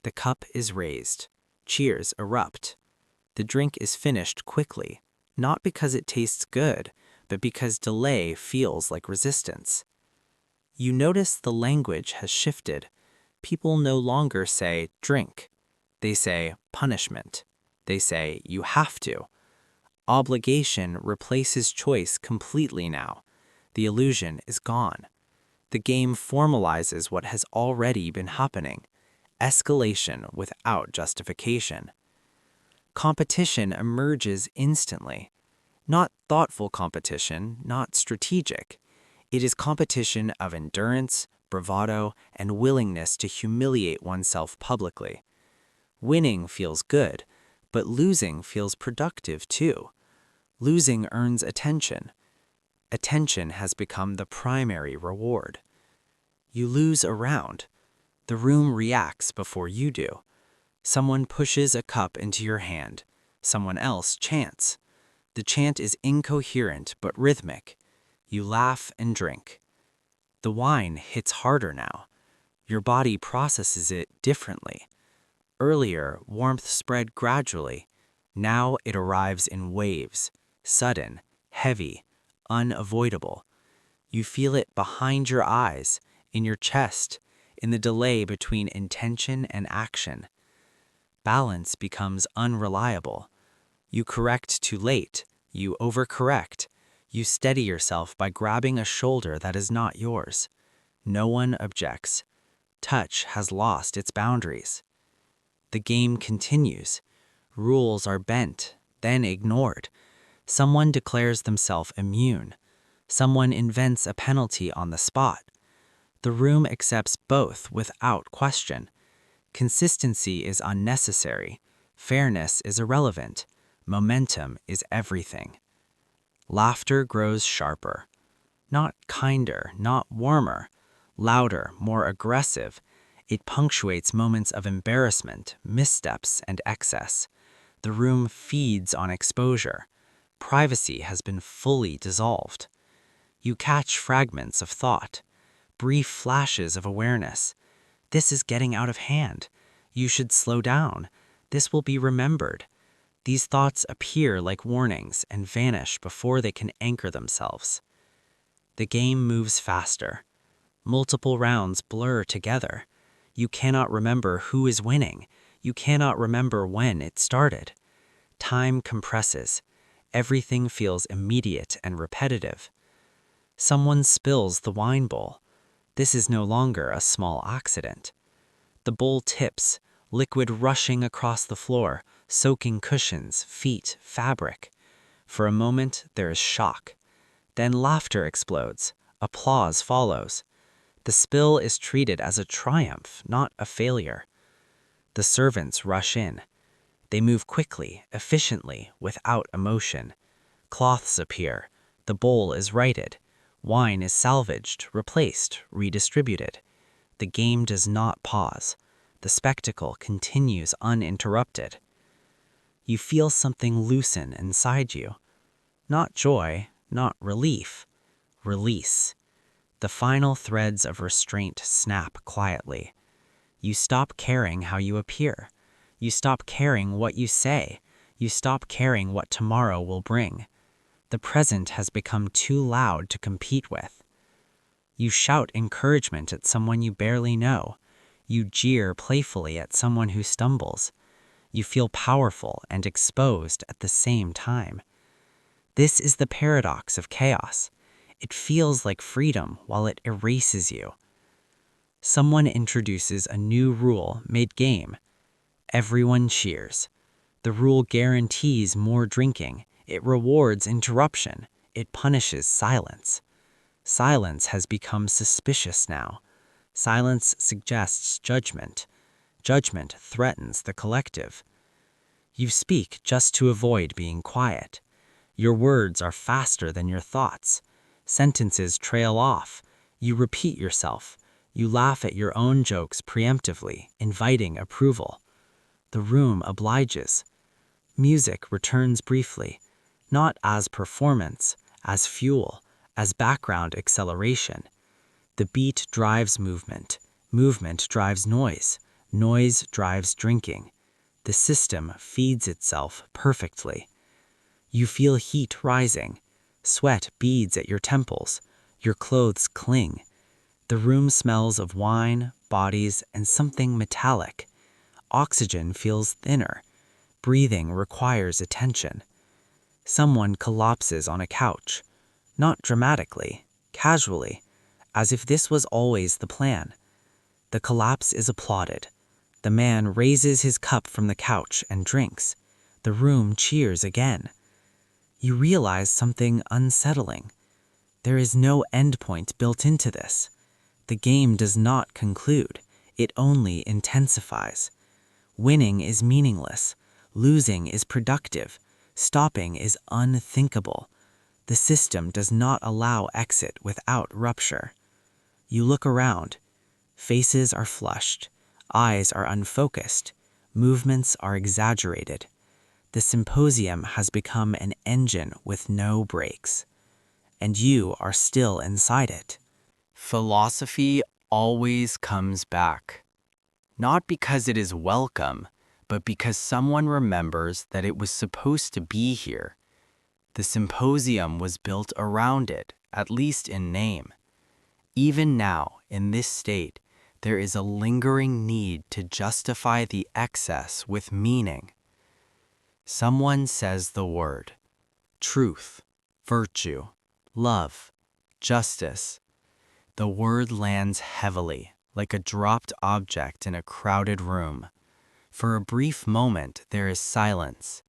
The cup is raised. Cheers erupt. The drink is finished quickly, not because it tastes good, but because delay feels like resistance. You notice the language has shifted. People no longer say drink. They say punishment. They say you have to. Obligation replaces choice completely now. The illusion is gone. The game formalizes what has already been happening. Escalation without justification. Competition emerges instantly. Not thoughtful competition, not strategic. It is competition of endurance, bravado, and willingness to humiliate oneself publicly. Winning feels good, but losing feels productive too. Losing earns attention. Attention has become the primary reward. You lose a round. The room reacts before you do. Someone pushes a cup into your hand. Someone else chants. The chant is incoherent but rhythmic. You laugh and drink. The wine hits harder now. Your body processes it differently. Earlier, warmth spread gradually. Now it arrives in waves, sudden, heavy, unavoidable. You feel it behind your eyes, in your chest, in the delay between intention and action. Balance becomes unreliable. You correct too late. You overcorrect. You steady yourself by grabbing a shoulder that is not yours. No one objects. Touch has lost its boundaries. The game continues. Rules are bent, then ignored. Someone declares themselves immune. Someone invents a penalty on the spot. The room accepts both without question. Consistency is unnecessary. Fairness is irrelevant. Momentum is everything. Laughter grows sharper. Not kinder, not warmer. Louder, more aggressive. It punctuates moments of embarrassment, missteps, and excess. The room feeds on exposure. Privacy has been fully dissolved. You catch fragments of thought, brief flashes of awareness. This is getting out of hand. You should slow down. This will be remembered. These thoughts appear like warnings and vanish before they can anchor themselves. The game moves faster. Multiple rounds blur together. You cannot remember who is winning. You cannot remember when it started. Time compresses. Everything feels immediate and repetitive. Someone spills the wine bowl. This is no longer a small accident. The bowl tips, liquid rushing across the floor, soaking cushions, feet, fabric. For a moment, there is shock. Then laughter explodes. Applause follows. The spill is treated as a triumph, not a failure. The servants rush in. They move quickly, efficiently, without emotion. Cloths appear. The bowl is righted. Wine is salvaged, replaced, redistributed. The game does not pause. The spectacle continues uninterrupted. You feel something loosen inside you. Not joy, not relief. Release. The final threads of restraint snap quietly. You stop caring how you appear. You stop caring what you say. You stop caring what tomorrow will bring. The present has become too loud to compete with. You shout encouragement at someone you barely know. You jeer playfully at someone who stumbles. You feel powerful and exposed at the same time. This is the paradox of chaos. It feels like freedom while it erases you. Someone introduces a new rule made game. Everyone cheers. The rule guarantees more drinking. It rewards interruption. It punishes silence. Silence has become suspicious now. Silence suggests judgment. Judgment threatens the collective. You speak just to avoid being quiet. Your words are faster than your thoughts. Sentences trail off. You repeat yourself. You laugh at your own jokes preemptively, inviting approval. The room obliges. Music returns briefly, not as performance, as fuel, as background acceleration. The beat drives movement. Movement drives noise. Noise drives drinking. The system feeds itself perfectly. You feel heat rising. Sweat beads at your temples. Your clothes cling. The room smells of wine, bodies, and something metallic. Oxygen feels thinner. Breathing requires attention. Someone collapses on a couch. Not dramatically, casually, as if this was always the plan. The collapse is applauded. The man raises his cup from the couch and drinks. The room cheers again. You realize something unsettling. There is no endpoint built into this. The game does not conclude. It only intensifies. Winning is meaningless. Losing is productive. Stopping is unthinkable. The system does not allow exit without rupture. You look around. Faces are flushed. Eyes are unfocused. Movements are exaggerated. The symposium has become an engine with no brakes. And you are still inside it. Philosophy always comes back. Not because it is welcome, but because someone remembers that it was supposed to be here. The symposium was built around it, at least in name. Even now, in this state, there is a lingering need to justify the excess with meaning. Someone says the word: truth, virtue, love, justice. The word lands heavily, like a dropped object in a crowded room. For a brief moment, there is silence.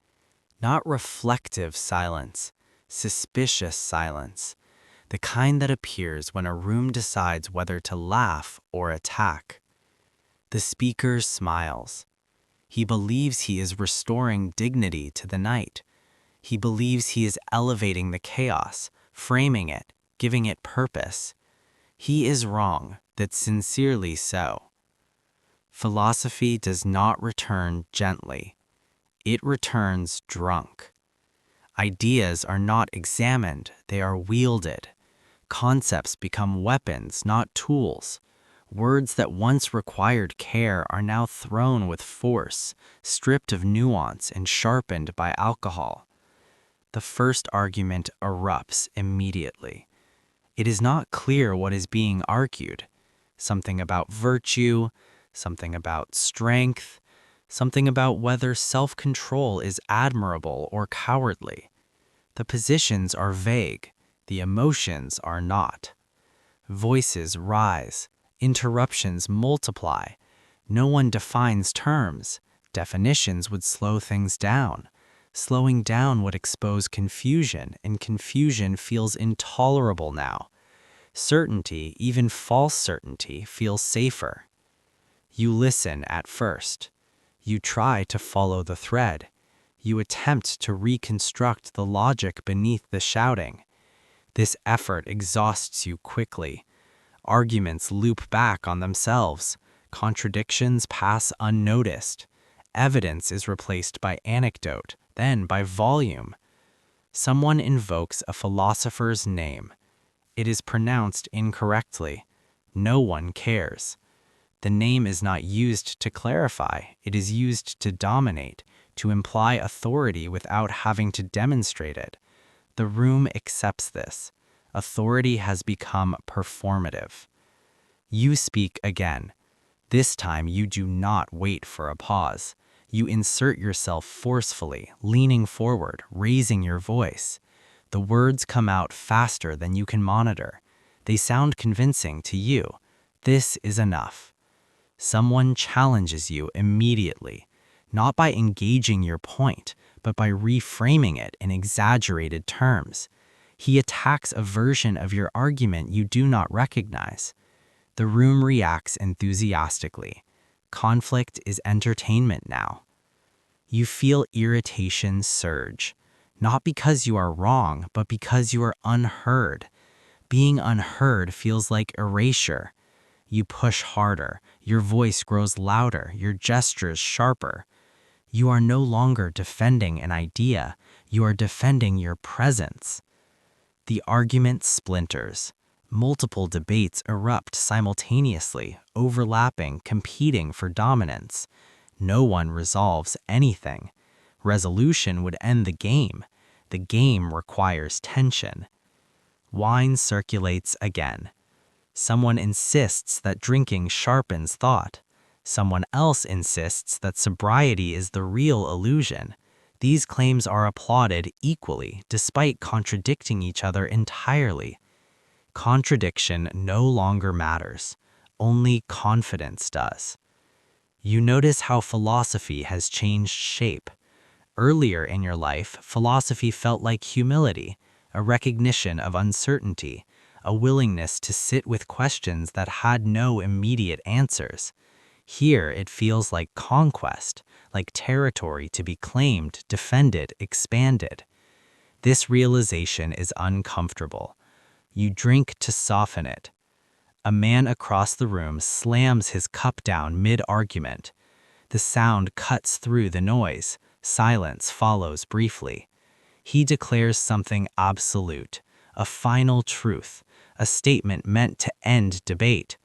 Not reflective silence, suspicious silence. The kind that appears when a room decides whether to laugh or attack. The speaker smiles. He believes he is restoring dignity to the night. He believes he is elevating the chaos, framing it, giving it purpose. He is wrong, that's sincerely so. Philosophy does not return gently. It returns drunk. Ideas are not examined, they are wielded. Concepts become weapons, not tools. Words that once required care are now thrown with force, stripped of nuance and sharpened by alcohol. The first argument erupts immediately. It is not clear what is being argued. Something about virtue, something about strength, something about whether self-control is admirable or cowardly. The positions are vague. The emotions are not. Voices rise. Interruptions multiply. No one defines terms. Definitions would slow things down. Slowing down would expose confusion, and confusion feels intolerable now. Certainty, even false certainty, feels safer. You listen at first. You try to follow the thread. You attempt to reconstruct the logic beneath the shouting. This effort exhausts you quickly. Arguments loop back on themselves. Contradictions pass unnoticed. Evidence is replaced by anecdote, then by volume. Someone invokes a philosopher's name. It is pronounced incorrectly. No one cares. The name is not used to clarify. It is used to dominate, to imply authority without having to demonstrate it. The room accepts this. Authority has become performative. You speak again. This time you do not wait for a pause. You insert yourself forcefully, leaning forward, raising your voice. The words come out faster than you can monitor. They sound convincing to you. This is enough. Someone challenges you immediately, not by engaging your point, but by reframing it in exaggerated terms. He attacks a version of your argument you do not recognize. The room reacts enthusiastically. Conflict is entertainment now. You feel irritation surge, not because you are wrong, but because you are unheard. Being unheard feels like erasure. You push harder, your voice grows louder, your gestures sharper. You are no longer defending an idea, you are defending your presence. The argument splinters. Multiple debates erupt simultaneously, overlapping, competing for dominance. No one resolves anything. Resolution would end the game. The game requires tension. Wine circulates again. Someone insists that drinking sharpens thought. Someone else insists that sobriety is the real illusion. These claims are applauded equally, despite contradicting each other entirely. Contradiction no longer matters. Only confidence does. You notice how philosophy has changed shape. Earlier in your life, philosophy felt like humility, a recognition of uncertainty, a willingness to sit with questions that had no immediate answers. Here it feels like conquest, like territory to be claimed, defended, expanded. This realization is uncomfortable. You drink to soften it. A man across the room slams his cup down mid-argument. The sound cuts through the noise. Silence follows briefly. He declares something absolute, a final truth, a statement meant to end debate.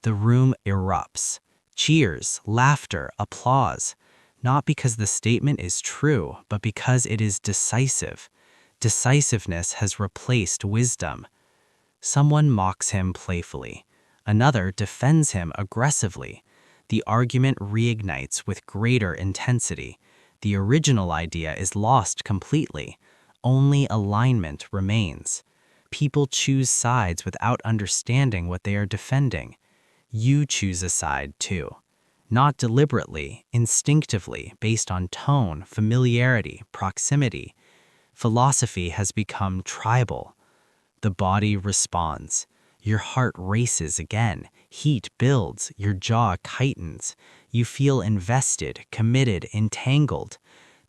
The room erupts. Cheers, laughter, applause. Not because the statement is true, but because it is decisive. Decisiveness has replaced wisdom. Someone mocks him playfully. Another defends him aggressively. The argument reignites with greater intensity. The original idea is lost completely. Only alignment remains. People choose sides without understanding what they are defending. You choose a side too. Not deliberately, instinctively, based on tone, familiarity, proximity. Philosophy has become tribal. The body responds. Your heart races again. Heat builds. Your jaw tightens. You feel invested, committed, entangled.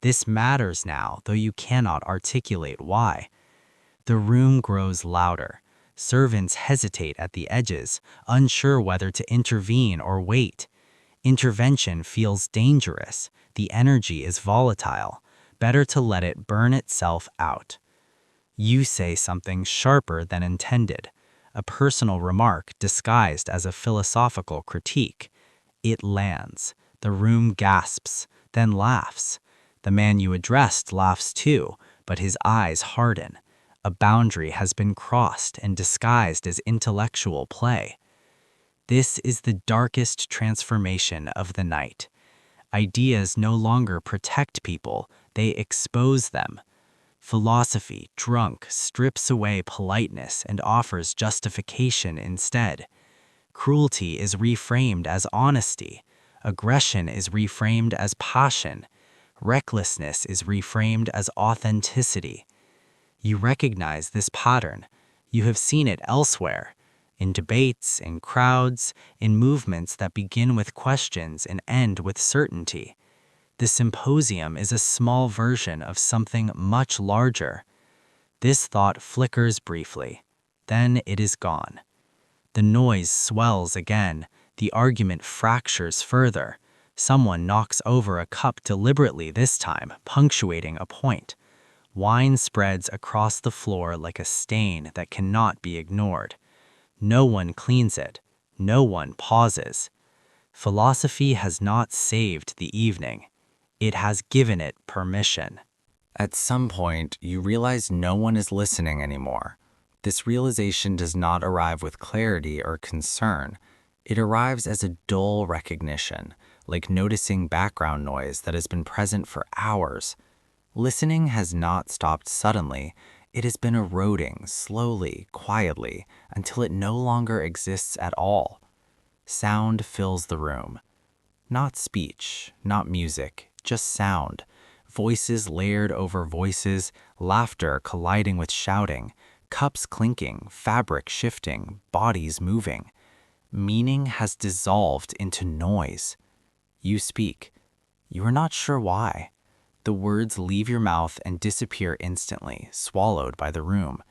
This matters now, though you cannot articulate why. The room grows louder. Servants hesitate at the edges, unsure whether to intervene or wait. Intervention feels dangerous. The energy is volatile. Better to let it burn itself out. You say something sharper than intended, a personal remark disguised as a philosophical critique. It lands. The room gasps, then laughs. The man you addressed laughs too, but his eyes harden. A boundary has been crossed and disguised as intellectual play. This is the darkest transformation of the night. Ideas no longer protect people, they expose them. Philosophy, drunk, strips away politeness and offers justification instead. Cruelty is reframed as honesty. Aggression is reframed as passion. Recklessness is reframed as authenticity. You recognize this pattern. You have seen it elsewhere. In debates, in crowds, in movements that begin with questions and end with certainty. The symposium is a small version of something much larger. This thought flickers briefly. Then it is gone. The noise swells again. The argument fractures further. Someone knocks over a cup deliberately this time, punctuating a point. Wine spreads across the floor like a stain that cannot be ignored. No one cleans it. No one pauses. Philosophy has not saved the evening. It has given it permission. At some point, you realize no one is listening anymore. This realization does not arrive with clarity or concern. It arrives as a dull recognition, like noticing background noise that has been present for hours. Listening has not stopped suddenly. It has been eroding slowly, quietly, until it no longer exists at all. Sound fills the room. Not speech, not music, just sound. Voices layered over voices, laughter colliding with shouting, cups clinking, fabric shifting, bodies moving. Meaning has dissolved into noise. You speak. You are not sure why. The words leave your mouth and disappear instantly, swallowed by the room.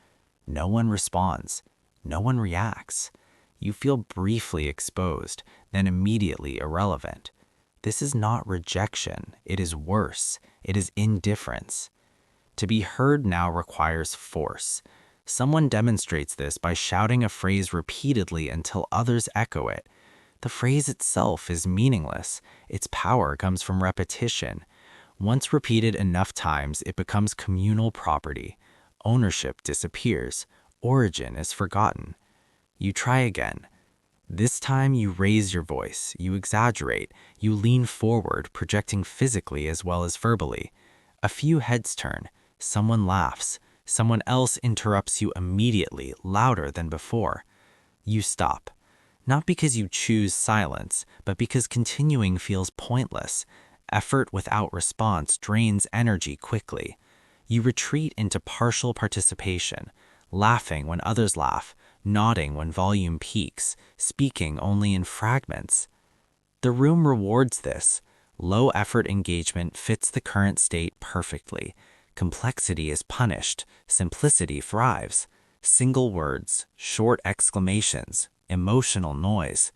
No one responds. No one reacts. You feel briefly exposed, then immediately irrelevant. This is not rejection. It is worse. It is indifference. To be heard now requires force. Someone demonstrates this by shouting a phrase repeatedly until others echo it. The phrase itself is meaningless. Its power comes from repetition. Once repeated enough times, it becomes communal property. Ownership disappears. Origin is forgotten. You try again. This time you raise your voice, you exaggerate, you lean forward, projecting physically as well as verbally. A few heads turn. Someone laughs. Someone else interrupts you immediately, louder than before. You stop. Not because you choose silence, but because continuing feels pointless. Effort without response drains energy quickly. You retreat into partial participation, laughing when others laugh, nodding when volume peaks, speaking only in fragments. The room rewards this. Low-effort engagement fits the current state perfectly. Complexity is punished. Simplicity thrives. Single words, short exclamations, emotional noise.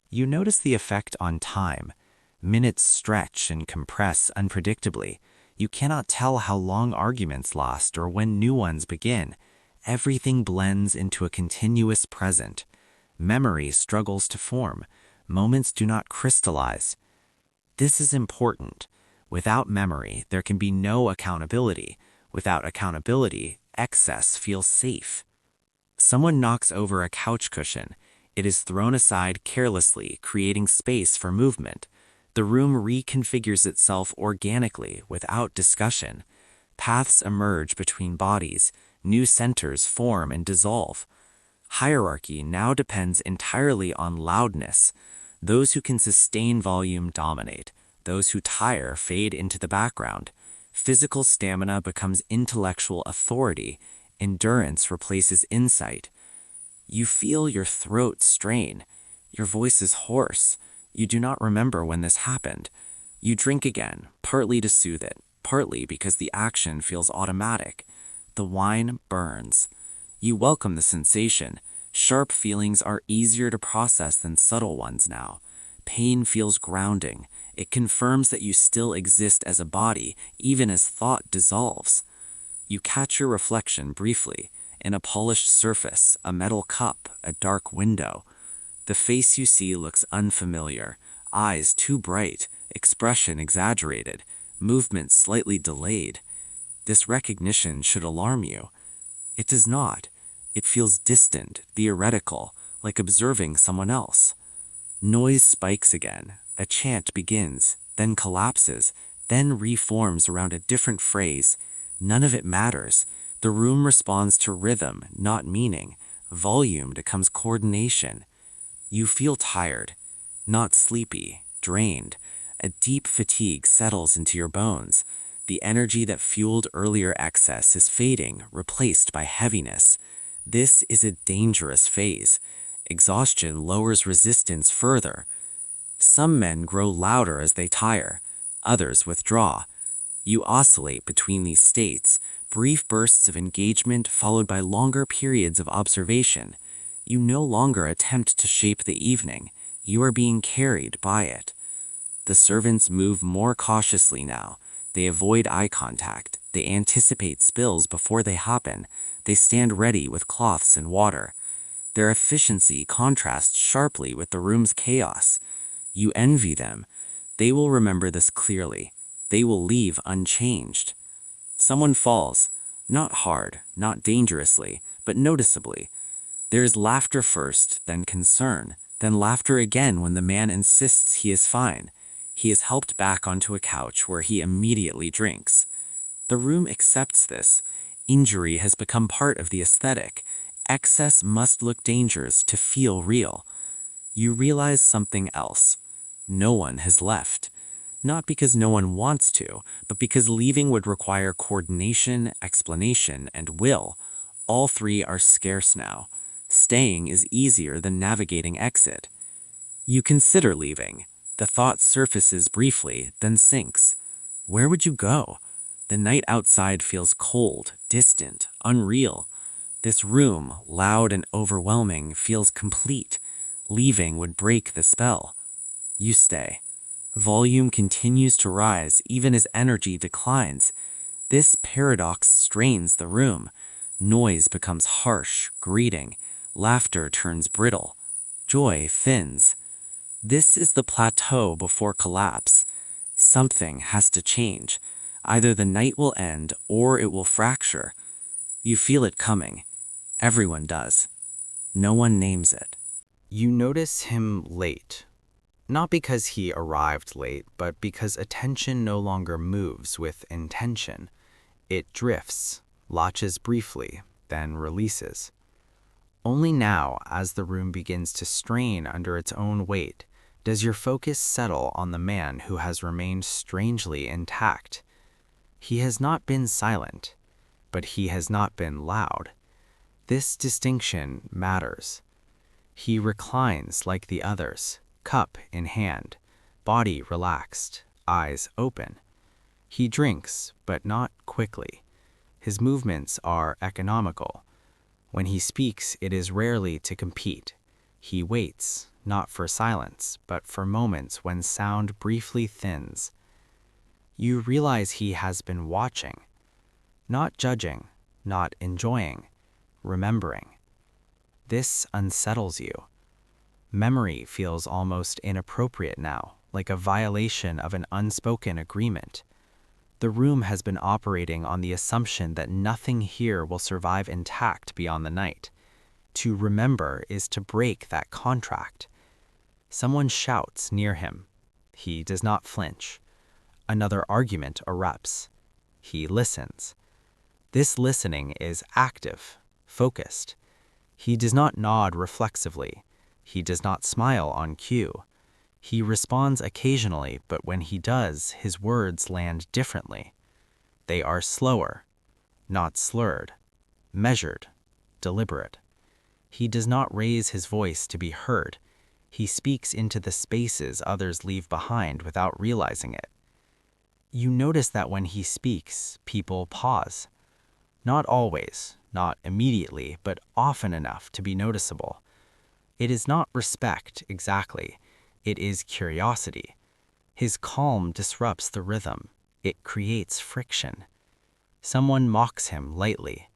You notice the effect on time. Minutes stretch and compress unpredictably. You cannot tell how long arguments last or when new ones begin. Everything blends into a continuous present. Memory struggles to form. Moments do not crystallize. This is important. Without memory, there can be no accountability. Without accountability, excess feels safe. Someone knocks over a couch cushion. It is thrown aside carelessly, creating space for movement. The room reconfigures itself organically, without discussion. Paths emerge between bodies. New centers form and dissolve. Hierarchy now depends entirely on loudness. Those who can sustain volume dominate. Those who tire fade into the background. Physical stamina becomes intellectual authority. Endurance replaces insight. You feel your throat strain. Your voice is hoarse. You do not remember when this happened. You drink again, partly to soothe it, partly because the action feels automatic. The wine burns. You welcome the sensation. Sharp feelings are easier to process than subtle ones now. Pain feels grounding. It confirms that you still exist as a body, even as thought dissolves. You catch your reflection briefly, in a polished surface, a metal cup, a dark window. The face you see looks unfamiliar, eyes too bright, expression exaggerated, movement slightly delayed. This recognition should alarm you. It does not. It feels distant, theoretical, like observing someone else. Noise spikes again. A chant begins, then collapses, then reforms around a different phrase. None of it matters. The room responds to rhythm, not meaning. Volume becomes coordination. You feel tired, not sleepy, drained. A deep fatigue settles into your bones. The energy that fueled earlier excess is fading, replaced by heaviness. This is a dangerous phase. Exhaustion lowers resistance further. Some men grow louder as they tire. Others withdraw. You oscillate between these states, brief bursts of engagement followed by longer periods of observation. You no longer attempt to shape the evening. You are being carried by it. The servants move more cautiously now. They avoid eye contact. They anticipate spills before they happen. They stand ready with cloths and water. Their efficiency contrasts sharply with the room's chaos. You envy them. They will remember this clearly. They will leave unchanged. Someone falls. Not hard, not dangerously, but noticeably. There is laughter first, then concern, then laughter again when the man insists he is fine. He is helped back onto a couch where he immediately drinks. The room accepts this. Injury has become part of the aesthetic. Excess must look dangerous to feel real. You realize something else. No one has left. Not because no one wants to, but because leaving would require coordination, explanation, and will. All three are scarce now. Staying is easier than navigating exit. You consider leaving. The thought surfaces briefly, then sinks. Where would you go? The night outside feels cold, distant, unreal. This room, loud and overwhelming, feels complete. Leaving would break the spell. You stay. Volume continues to rise even as energy declines. This paradox strains the room. Noise becomes harsh, grating. Laughter turns brittle. Joy thins. This is the plateau before collapse. Something has to change. Either the night will end or it will fracture. You feel it coming. Everyone does. No one names it. You notice him late. Not because he arrived late, but because attention no longer moves with intention. It drifts, latches briefly, then releases. Only now, as the room begins to strain under its own weight, does your focus settle on the man who has remained strangely intact. He has not been silent, but he has not been loud. This distinction matters. He reclines like the others, cup in hand, body relaxed, eyes open. He drinks, but not quickly. His movements are economical. When he speaks, it is rarely to compete. He waits, not for silence, but for moments when sound briefly thins. You realize he has been watching, not judging, not enjoying, remembering. This unsettles you. Memory feels almost inappropriate now, like a violation of an unspoken agreement. The room has been operating on the assumption that nothing here will survive intact beyond the night. To remember is to break that contract. Someone shouts near him. He does not flinch. Another argument erupts. He listens. This listening is active, focused. He does not nod reflexively. He does not smile on cue. He responds occasionally, but when he does, his words land differently. They are slower, not slurred, measured, deliberate. He does not raise his voice to be heard. He speaks into the spaces others leave behind without realizing it. You notice that when he speaks, people pause. Not always, not immediately, but often enough to be noticeable. It is not respect exactly. It is curiosity. His calm disrupts the rhythm. It creates friction. Someone mocks him lightly.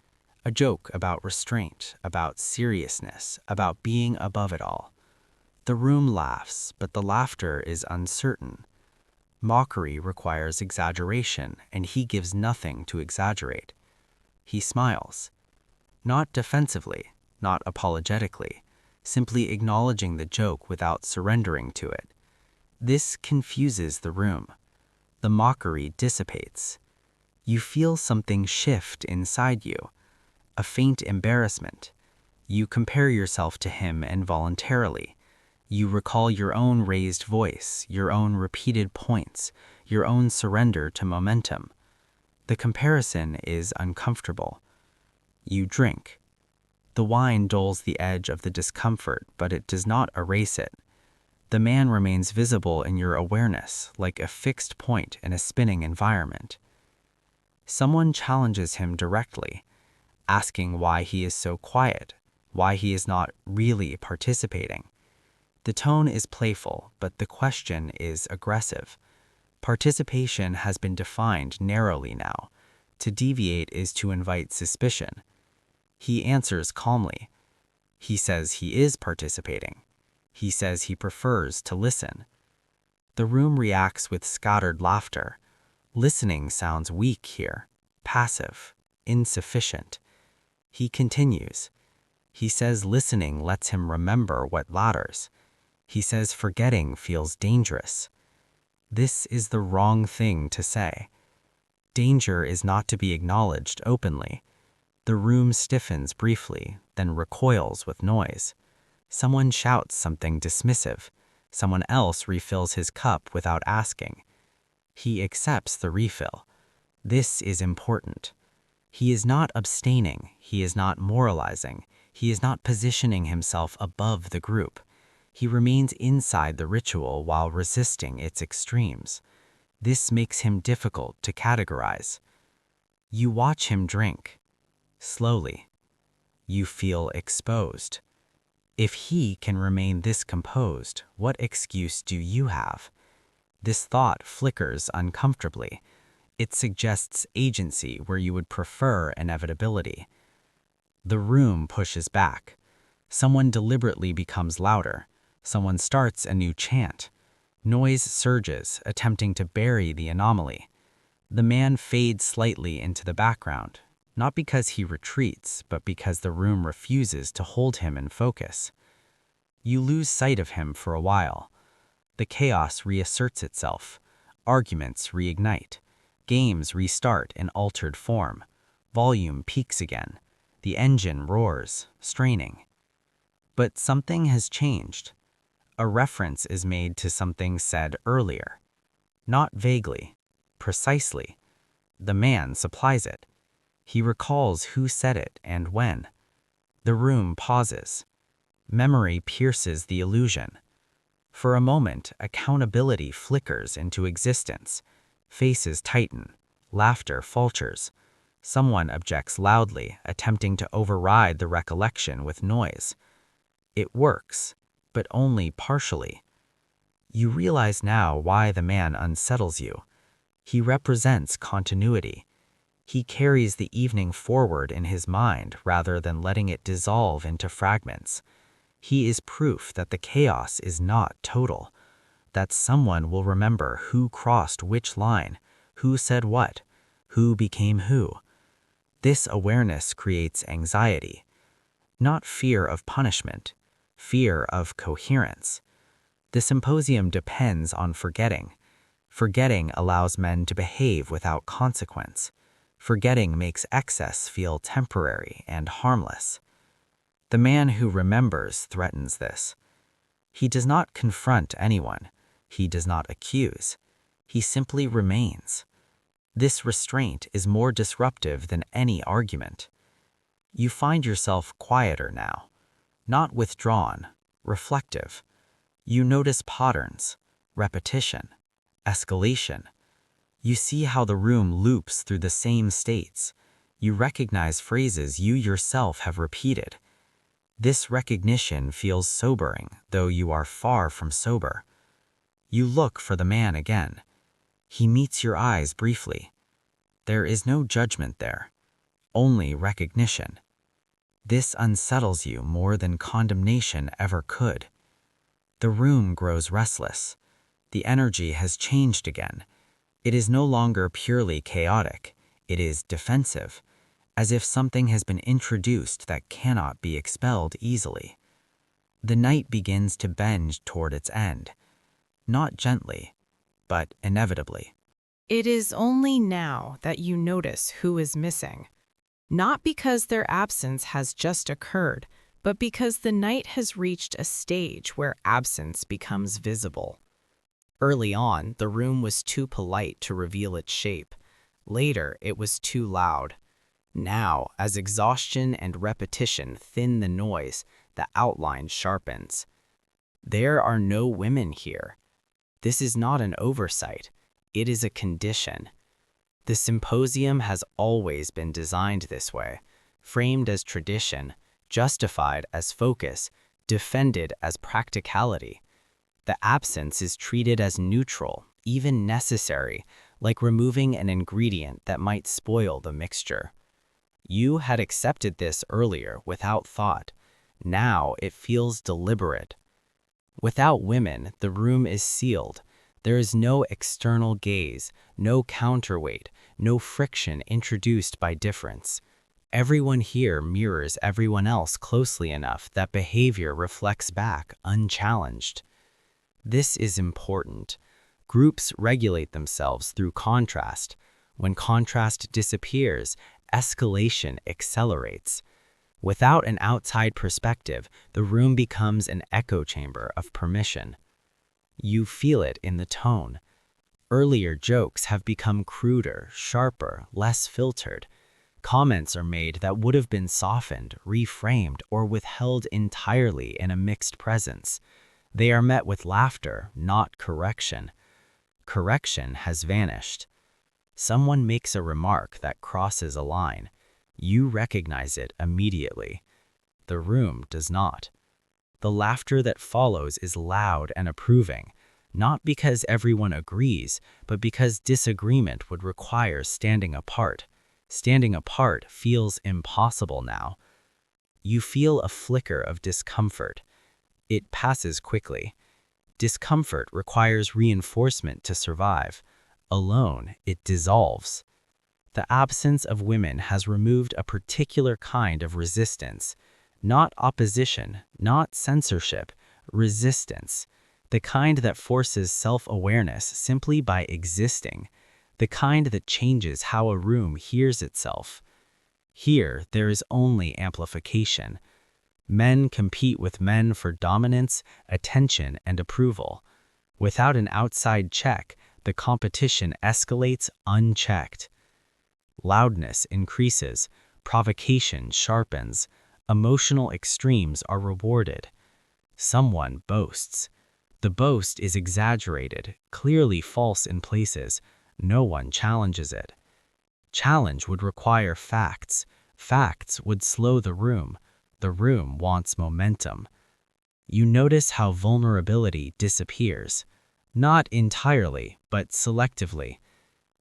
A joke about restraint, about seriousness, about being above it all. The room laughs, but the laughter is uncertain. Mockery requires exaggeration, and he gives nothing to exaggerate. He smiles. Not defensively, not apologetically, simply acknowledging the joke without surrendering to it. This confuses the room. The mockery dissipates. You feel something shift inside you, a faint embarrassment. You compare yourself to him involuntarily. You recall your own raised voice, your own repeated points, your own surrender to momentum. The comparison is uncomfortable. You drink. The wine dulls the edge of the discomfort, but it does not erase it. The man remains visible in your awareness, like a fixed point in a spinning environment. Someone challenges him directly, asking why he is so quiet, why he is not really participating. The tone is playful, but the question is aggressive. Participation has been defined narrowly now. To deviate is to invite suspicion. He answers calmly. He says he is participating. He says he prefers to listen. The room reacts with scattered laughter. Listening sounds weak here, passive, insufficient. He continues. He says listening lets him remember what matters. He says forgetting feels dangerous. This is the wrong thing to say. Danger is not to be acknowledged openly. The room stiffens briefly, then recoils with noise. Someone shouts something dismissive. Someone else refills his cup without asking. He accepts the refill. This is important. He is not abstaining, he is not moralizing, he is not positioning himself above the group. He remains inside the ritual while resisting its extremes. This makes him difficult to categorize. You watch him drink. Slowly. You feel exposed. If he can remain this composed, what excuse do you have? This thought flickers uncomfortably. It suggests agency where you would prefer inevitability. The room pushes back. Someone deliberately becomes louder. Someone starts a new chant. Noise surges, attempting to bury the anomaly. The man fades slightly into the background, not because he retreats, but because the room refuses to hold him in focus. You lose sight of him for a while. The chaos reasserts itself. Arguments reignite. Games restart in altered form. Volume peaks again. The engine roars, straining. But something has changed. A reference is made to something said earlier. Not vaguely, precisely. The man supplies it. He recalls who said it and when. The room pauses. Memory pierces the illusion. For a moment, accountability flickers into existence. Faces tighten. Laughter falters. Someone objects loudly, attempting to override the recollection with noise. It works, but only partially. You realize now why the man unsettles you. He represents continuity. He carries the evening forward in his mind rather than letting it dissolve into fragments. He is proof that the chaos is not total, that someone will remember who crossed which line, who said what, who became who. This awareness creates anxiety, not fear of punishment, fear of coherence. The symposium depends on forgetting. Forgetting allows men to behave without consequence. Forgetting makes excess feel temporary and harmless. The man who remembers threatens this. He does not confront anyone. He does not accuse. He simply remains. This restraint is more disruptive than any argument. You find yourself quieter now, not withdrawn, reflective. You notice patterns, repetition, escalation. You see how the room loops through the same states. You recognize phrases you yourself have repeated. This recognition feels sobering, though you are far from sober. You look for the man again. He meets your eyes briefly. There is no judgment there, only recognition. This unsettles you more than condemnation ever could. The room grows restless. The energy has changed again. It is no longer purely chaotic. It is defensive, as if something has been introduced that cannot be expelled easily. The night begins to bend toward its end, not gently, but inevitably. It is only now that you notice who is missing. Not because their absence has just occurred, but because the night has reached a stage where absence becomes visible. Early on, the room was too polite to reveal its shape. Later, it was too loud. Now, as exhaustion and repetition thin the noise, the outline sharpens. There are no women here. This is not an oversight. It is a condition. The symposium has always been designed this way, framed as tradition, justified as focus, defended as practicality. The absence is treated as neutral, even necessary, like removing an ingredient that might spoil the mixture. You had accepted this earlier without thought. Now it feels deliberate. Without women, the room is sealed. There is no external gaze, no counterweight, no friction introduced by difference. Everyone here mirrors everyone else closely enough that behavior reflects back unchallenged. This is important. Groups regulate themselves through contrast. When contrast disappears, escalation accelerates. Without an outside perspective, the room becomes an echo chamber of permission. You feel it in the tone. Earlier jokes have become cruder, sharper, less filtered. Comments are made that would have been softened, reframed, or withheld entirely in a mixed presence. They are met with laughter, not correction. Correction has vanished. Someone makes a remark that crosses a line. You recognize it immediately. The room does not. The laughter that follows is loud and approving, not because everyone agrees, but because disagreement would require standing apart. Standing apart feels impossible now. You feel a flicker of discomfort. It passes quickly. Discomfort requires reinforcement to survive. Alone, it dissolves. The absence of women has removed a particular kind of resistance. Not opposition, not censorship, resistance. The kind that forces self-awareness simply by existing. The kind that changes how a room hears itself. Here, there is only amplification. Men compete with men for dominance, attention, and approval. Without an outside check, the competition escalates unchecked. Loudness increases, provocation sharpens, emotional extremes are rewarded. Someone boasts. The boast is exaggerated, clearly false in places. No one challenges it. Challenge would require facts. Facts would slow the room. The room wants momentum. You notice how vulnerability disappears. Not entirely, but selectively.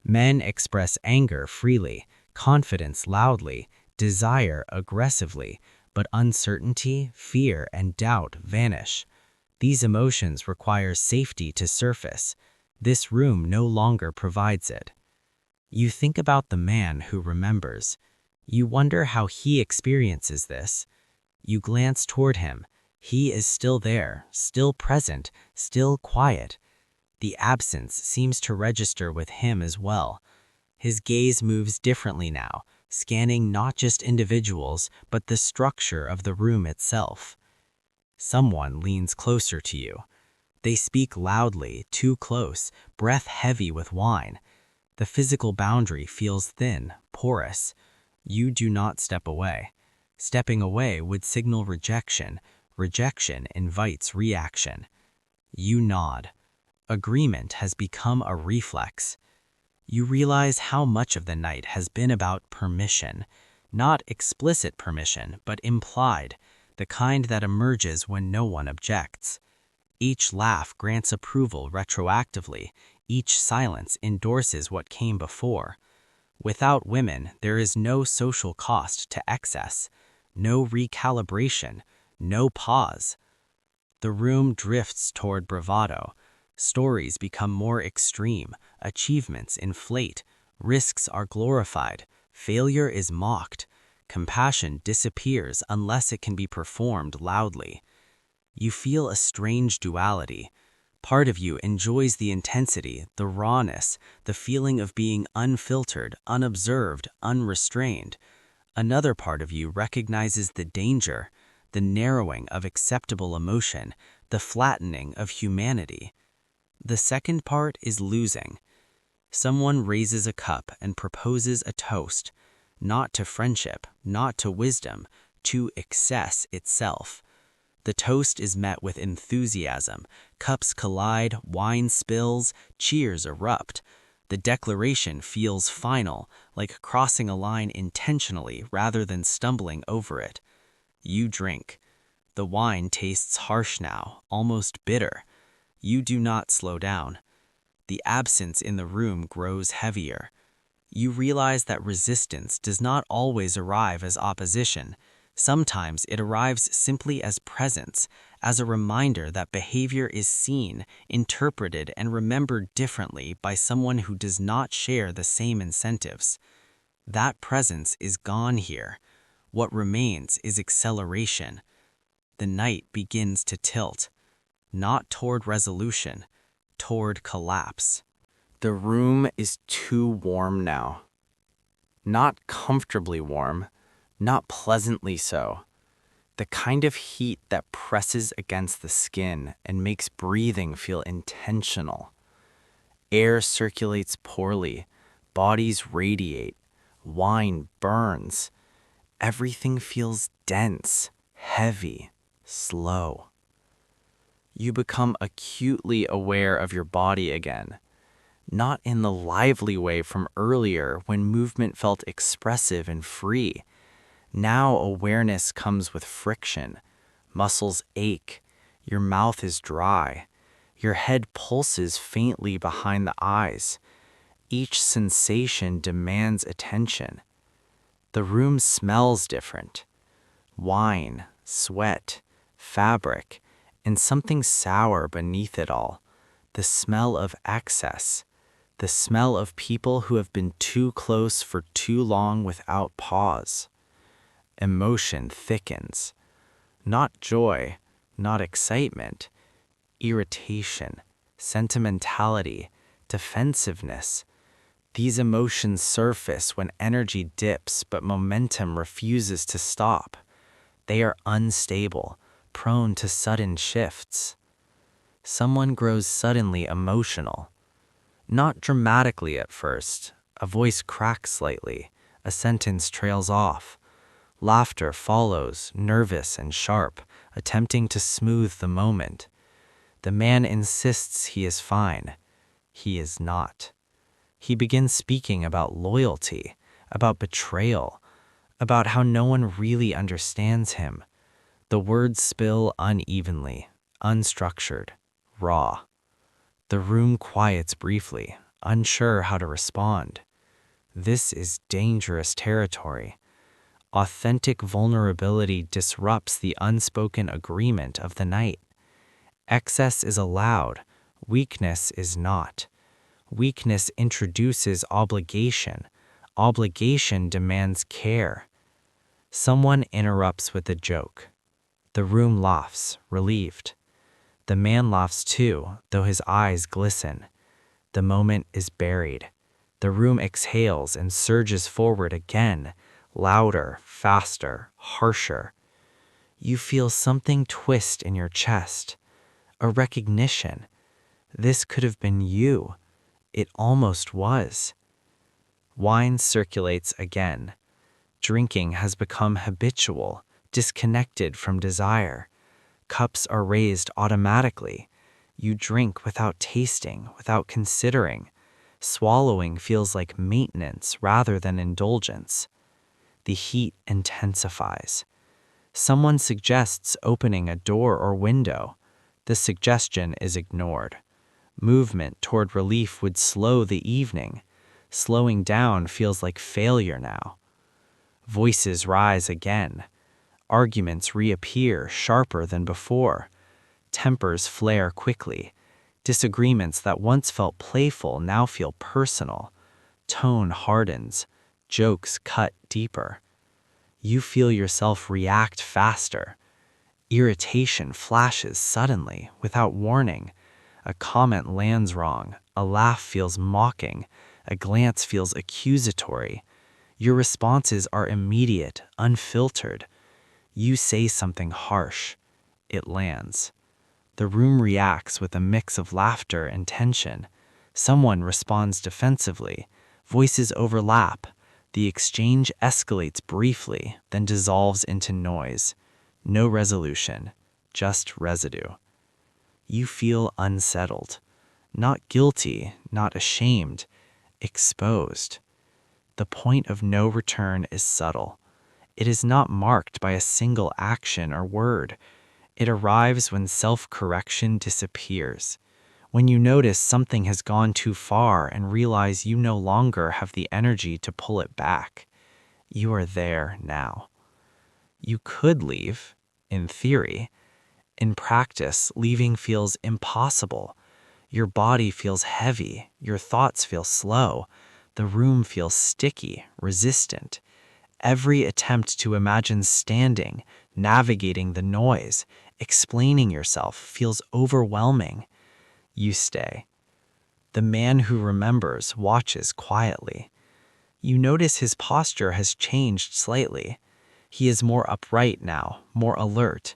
Men express anger freely, confidence loudly, desire aggressively, but uncertainty, fear, and doubt vanish. These emotions require safety to surface. This room no longer provides it. You think about the man who remembers. You wonder how he experiences this. You glance toward him. He is still there, still present, still quiet. The absence seems to register with him as well. His gaze moves differently now, scanning not just individuals, but the structure of the room itself. Someone leans closer to you. They speak loudly, too close, breath heavy with wine. The physical boundary feels thin, porous. You do not step away. Stepping away would signal rejection. Rejection invites reaction. You nod. Agreement has become a reflex. You realize how much of the night has been about permission. Not explicit permission, but implied, the kind that emerges when no one objects. Each laugh grants approval retroactively. Each silence endorses what came before. Without women, there is no social cost to excess, no recalibration, no pause. The room drifts toward bravado. Stories become more extreme, achievements inflate, risks are glorified, failure is mocked, compassion disappears unless it can be performed loudly. You feel a strange duality. Part of you enjoys the intensity, the rawness, the feeling of being unfiltered, unobserved, unrestrained. Another part of you recognizes the danger, the narrowing of acceptable emotion, the flattening of humanity. The second part is losing. Someone raises a cup and proposes a toast, not to friendship, not to wisdom, to excess itself. The toast is met with enthusiasm. Cups collide, wine spills, cheers erupt. The declaration feels final, like crossing a line intentionally rather than stumbling over it. You drink. The wine tastes harsh now, almost bitter. You do not slow down. The absence in the room grows heavier. You realize that resistance does not always arrive as opposition. Sometimes it arrives simply as presence, as a reminder that behavior is seen, interpreted, and remembered differently by someone who does not share the same incentives. That presence is gone here. What remains is acceleration. The night begins to tilt, not toward resolution, toward collapse. The room is too warm now. Not comfortably warm, not pleasantly so. The kind of heat that presses against the skin and makes breathing feel intentional. Air circulates poorly, bodies radiate, wine burns. Everything feels dense, heavy, slow. You become acutely aware of your body again, not in the lively way from earlier when movement felt expressive and free. Now awareness comes with friction. Muscles ache, your mouth is dry, your head pulses faintly behind the eyes. Each sensation demands attention. The room smells different. Wine, sweat, fabric, and something sour beneath it all. The smell of excess. The smell of people who have been too close for too long without pause. Emotion thickens. Not joy, not excitement. Irritation, sentimentality, defensiveness. These emotions surface when energy dips but momentum refuses to stop. They are unstable, prone to sudden shifts. Someone grows suddenly emotional. Not dramatically at first. A voice cracks slightly. A sentence trails off. Laughter follows, nervous and sharp, attempting to smooth the moment. The man insists he is fine. He is not. He begins speaking about loyalty, about betrayal, about how no one really understands him. The words spill unevenly, unstructured, raw. The room quiets briefly, unsure how to respond. This is dangerous territory. Authentic vulnerability disrupts the unspoken agreement of the night. Excess is allowed, weakness is not. Weakness introduces obligation. Obligation demands care. Someone interrupts with a joke. The room laughs, relieved. The man laughs too, though his eyes glisten. The moment is buried. The room exhales and surges forward again, louder, faster, harsher. You feel something twist in your chest. A recognition. This could have been you. It almost was. Wine circulates again. Drinking has become habitual, disconnected from desire. Cups are raised automatically. You drink without tasting, without considering. Swallowing feels like maintenance rather than indulgence. The heat intensifies. Someone suggests opening a door or window. The suggestion is ignored. Movement toward relief would slow the evening. Slowing down feels like failure now. Voices rise again. Arguments reappear sharper than before. Tempers flare quickly. Disagreements that once felt playful now feel personal. Tone hardens. Jokes cut deeper. You feel yourself react faster. Irritation flashes suddenly, without warning. A comment lands wrong. A laugh feels mocking. A glance feels accusatory. Your responses are immediate, unfiltered. You say something harsh. It lands. The room reacts with a mix of laughter and tension. Someone responds defensively. Voices overlap. The exchange escalates briefly, then dissolves into noise. No resolution, just residue. You feel unsettled. Not guilty, not ashamed. Exposed. The point of no return is subtle. It is not marked by a single action or word. It arrives when self-correction disappears, when you notice something has gone too far and realize you no longer have the energy to pull it back. You are there now. You could leave, in theory. In practice, leaving feels impossible. Your body feels heavy, your thoughts feel slow, the room feels sticky, resistant. Every attempt to imagine standing, navigating the noise, explaining yourself feels overwhelming. You stay. The man who remembers watches quietly. You notice his posture has changed slightly. He is more upright now, more alert.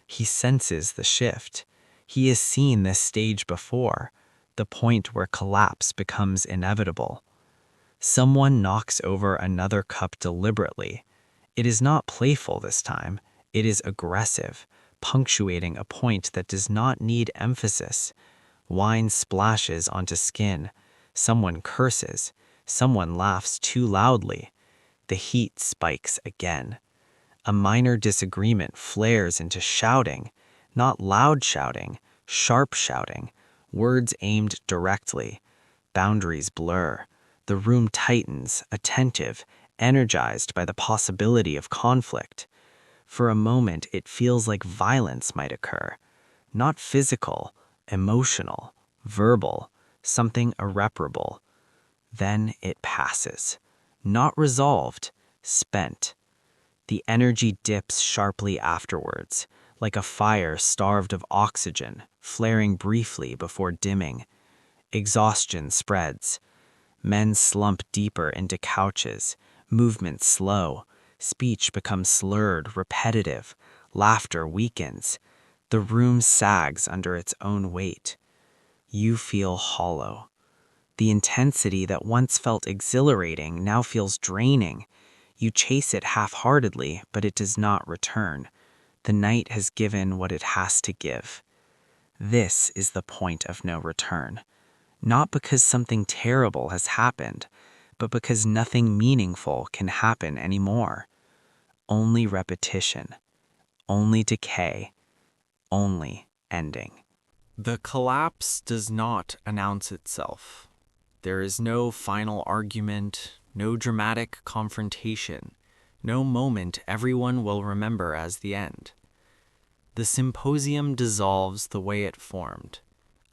He senses the shift. He has seen this stage before. the point where collapse becomes inevitable. Someone knocks over another cup deliberately. It is not playful this time, it is aggressive, punctuating a point that does not need emphasis. Wine splashes onto skin. Someone curses. Someone laughs too loudly. The heat spikes again. A minor disagreement flares into shouting, not loud shouting, sharp shouting, words aimed directly. Boundaries blur. The room tightens, attentive, energized by the possibility of conflict. For a moment, it feels like violence might occur. Not physical, emotional, verbal, something irreparable. Then it passes. Not resolved, spent. The energy dips sharply afterwards, like a fire starved of oxygen, flaring briefly before dimming. Exhaustion spreads. Men slump deeper into couches, movement slow, speech becomes slurred, repetitive, laughter weakens. The room sags under its own weight. You feel hollow. The intensity that once felt exhilarating now feels draining. You chase it half-heartedly, but it does not return. The night has given what it has to give. This is the point of no return. Not because something terrible has happened, but because nothing meaningful can happen anymore. Only repetition, only decay, only ending. The collapse does not announce itself. There is no final argument, no dramatic confrontation, no moment everyone will remember as the end. The symposium dissolves the way it formed,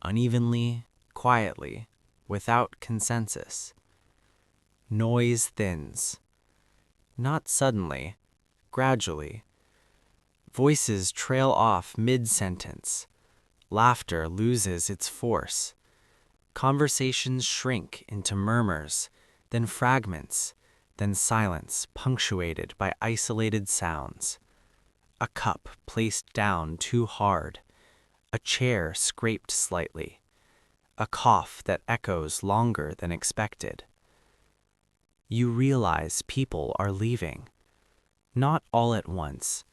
unevenly, quietly, without consensus. Noise thins. Not suddenly, gradually. Voices trail off mid-sentence. Laughter loses its force. Conversations shrink into murmurs, then fragments, then silence punctuated by isolated sounds. A cup placed down too hard. A chair scraped slightly. A cough that echoes longer than expected. You realize people are leaving. Not all at once,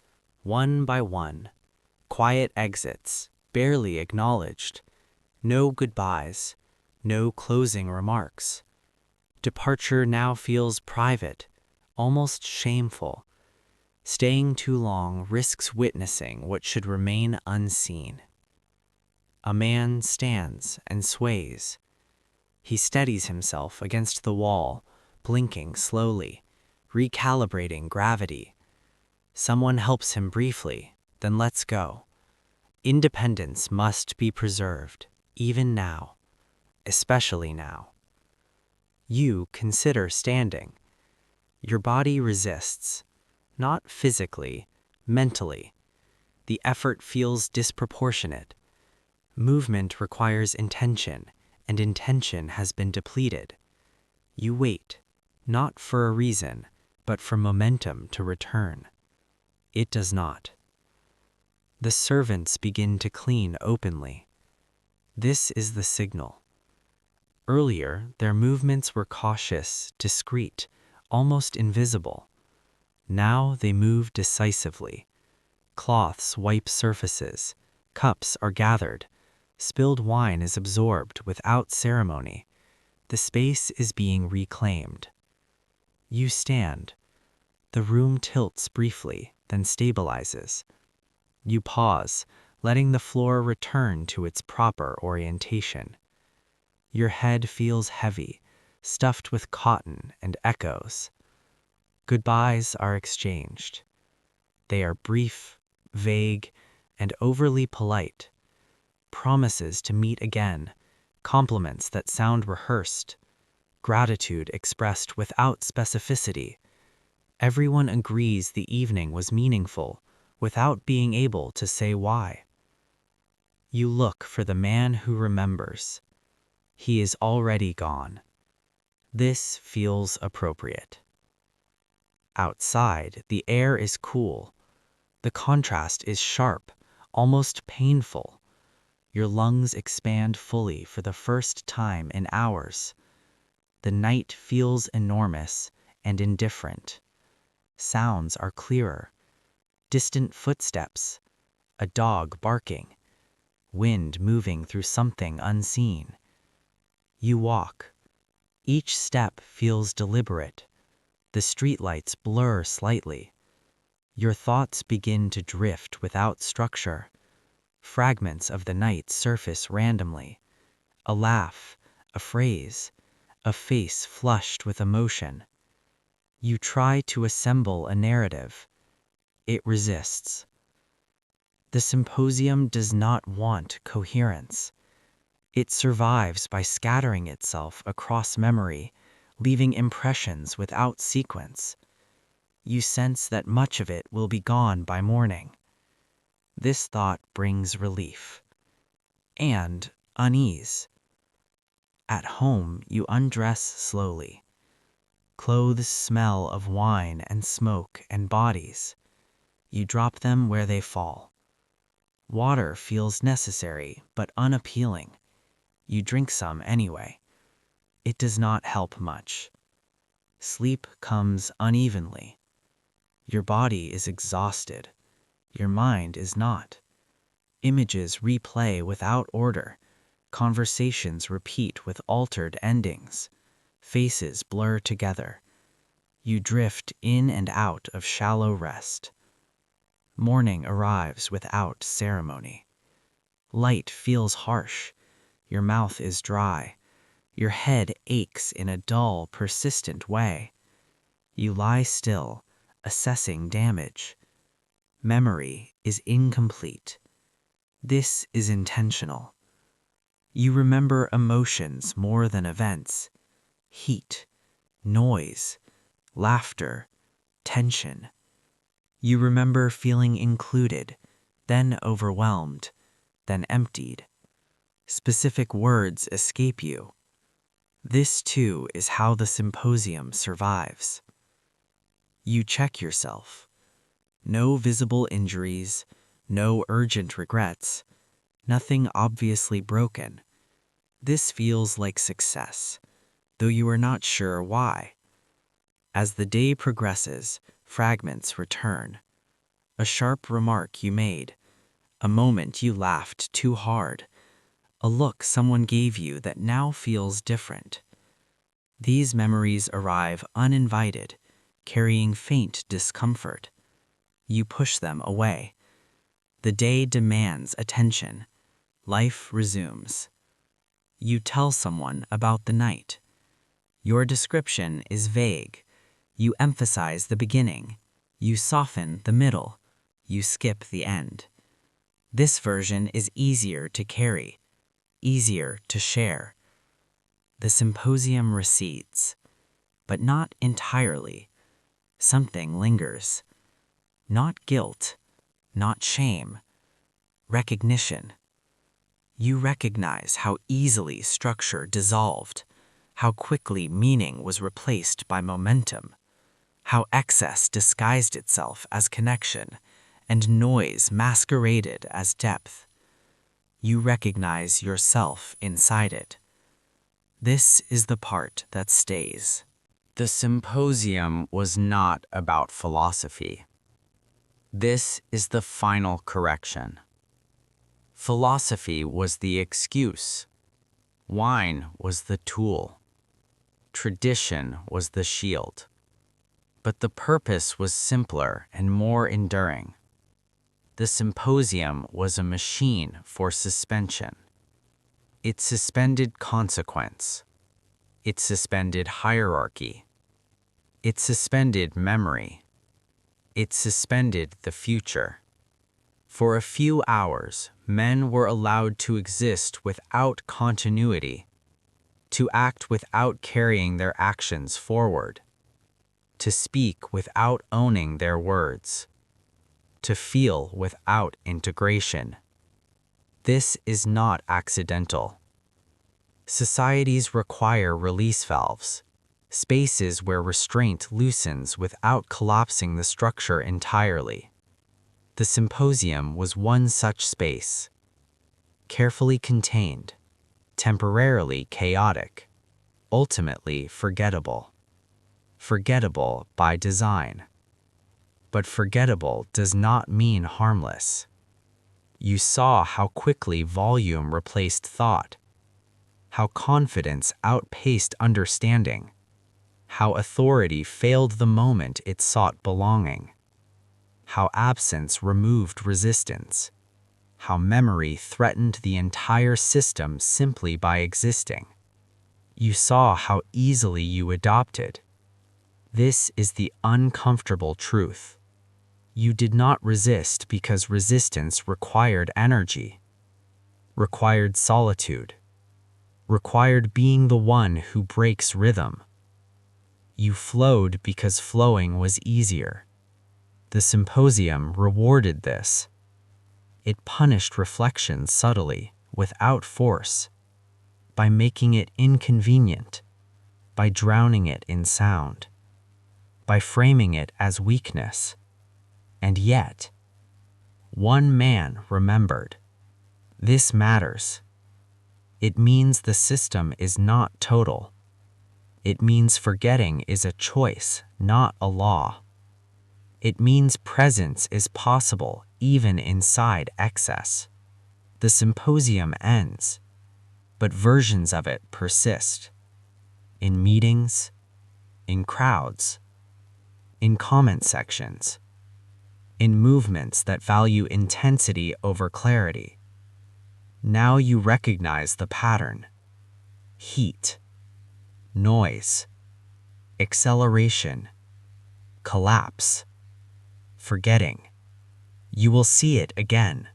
one by one. Quiet exits, barely acknowledged. No goodbyes, no closing remarks. Departure now feels private, almost shameful. Staying too long risks witnessing what should remain unseen. A man stands and sways. He steadies himself against the wall, blinking slowly, recalibrating gravity. Someone helps him briefly, then lets go. Independence must be preserved, even now, especially now. You consider standing. Your body resists, not physically, mentally. The effort feels disproportionate. Movement requires intention, and intention has been depleted. You wait, not for a reason, but for momentum to return. It does not. The servants begin to clean openly. This is the signal. Earlier, their movements were cautious, discreet, almost invisible. Now they move decisively. Cloths wipe surfaces. Cups are gathered. Spilled wine is absorbed without ceremony. The space is being reclaimed. You stand. The room tilts briefly, then stabilizes. You pause, letting the floor return to its proper orientation. Your head feels heavy, stuffed with cotton and echoes. Goodbyes are exchanged. They are brief, vague, and overly polite. Promises to meet again, compliments that sound rehearsed, gratitude expressed without specificity. Everyone agrees the evening was meaningful, without being able to say why. You look for the man who remembers. He is already gone. This feels appropriate. Outside, the air is cool. The contrast is sharp, almost painful. Your lungs expand fully for the first time in hours. The night feels enormous and indifferent. Sounds are clearer. Distant footsteps, a dog barking, wind moving through something unseen. You walk. Each step feels deliberate. The streetlights blur slightly. Your thoughts begin to drift without structure. Fragments of the night surface randomly. A laugh, a phrase, a face flushed with emotion. You try to assemble a narrative. It resists. The symposium does not want coherence. It survives by scattering itself across memory, leaving impressions without sequence. You sense that much of it will be gone by morning. This thought brings relief and unease. At home, you undress slowly. Clothes smell of wine and smoke and bodies. You drop them where they fall. Water feels necessary but unappealing. You drink some anyway. It does not help much. Sleep comes unevenly. Your body is exhausted. Your mind is not. Images replay without order. Conversations repeat with altered endings. Faces blur together. You drift in and out of shallow rest. Morning arrives without ceremony. Light feels harsh. Your mouth is dry. Your head aches in a dull, persistent way. You lie still, assessing damage. Memory is incomplete. This is intentional. You remember emotions more than events. Heat, noise, laughter, tension. You remember feeling included, then overwhelmed, then emptied. Specific words escape you. This, too, is how the symposium survives. You check yourself. No visible injuries, no urgent regrets, nothing obviously broken. This feels like success, though you are not sure why. As the day progresses, fragments return. A sharp remark you made, a moment you laughed too hard, a look someone gave you that now feels different. These memories arrive uninvited, carrying faint discomfort. You push them away. The day demands attention. Life resumes. You tell someone about the night. Your description is vague. You emphasize the beginning. You soften the middle. You skip the end. This version is easier to carry, easier to share. The symposium recedes, but not entirely. Something lingers. Not guilt, not shame, recognition. You recognize how easily structure dissolved, how quickly meaning was replaced by momentum, how excess disguised itself as connection, and noise masqueraded as depth. You recognize yourself inside it. This is the part that stays. The symposium was not about philosophy. This is the final correction. Philosophy was the excuse. Wine was the tool. Tradition was the shield. But the purpose was simpler and more enduring. The symposium was a machine for suspension. It suspended consequence. It suspended hierarchy. It suspended memory. It suspended the future. For a few hours, men were allowed to exist without continuity, to act without carrying their actions forward, to speak without owning their words, to feel without integration. This is not accidental. Societies require release valves, spaces where restraint loosens without collapsing the structure entirely. The symposium was one such space. carefully contained, temporarily chaotic, ultimately forgettable. Forgettable by design. But forgettable does not mean harmless. You saw how quickly volume replaced thought, how confidence outpaced understanding, how authority failed the moment it sought belonging, how absence removed resistance, how memory threatened the entire system simply by existing. You saw how easily you adopted. This is the uncomfortable truth. You did not resist because resistance required energy, required solitude, required being the one who breaks rhythm. You flowed because flowing was easier. The symposium rewarded this. It punished reflection subtly, without force, by making it inconvenient, by drowning it in sound, by framing it as weakness. And yet, one man remembered. This matters. It means the system is not total. It means forgetting is a choice, not a law. It means presence is possible even inside excess. The symposium ends, but versions of it persist. In meetings, in crowds, in comment sections, in movements that value intensity over clarity. Now you recognize the pattern. Heat, noise, acceleration, collapse, forgetting. You will see it again.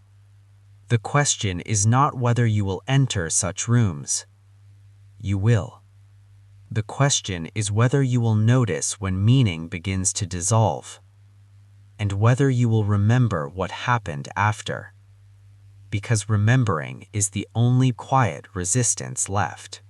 The question is not whether you will enter such rooms. You will. The question is whether you will notice when meaning begins to dissolve, and whether you will remember what happened after. Because remembering is the only quiet resistance left.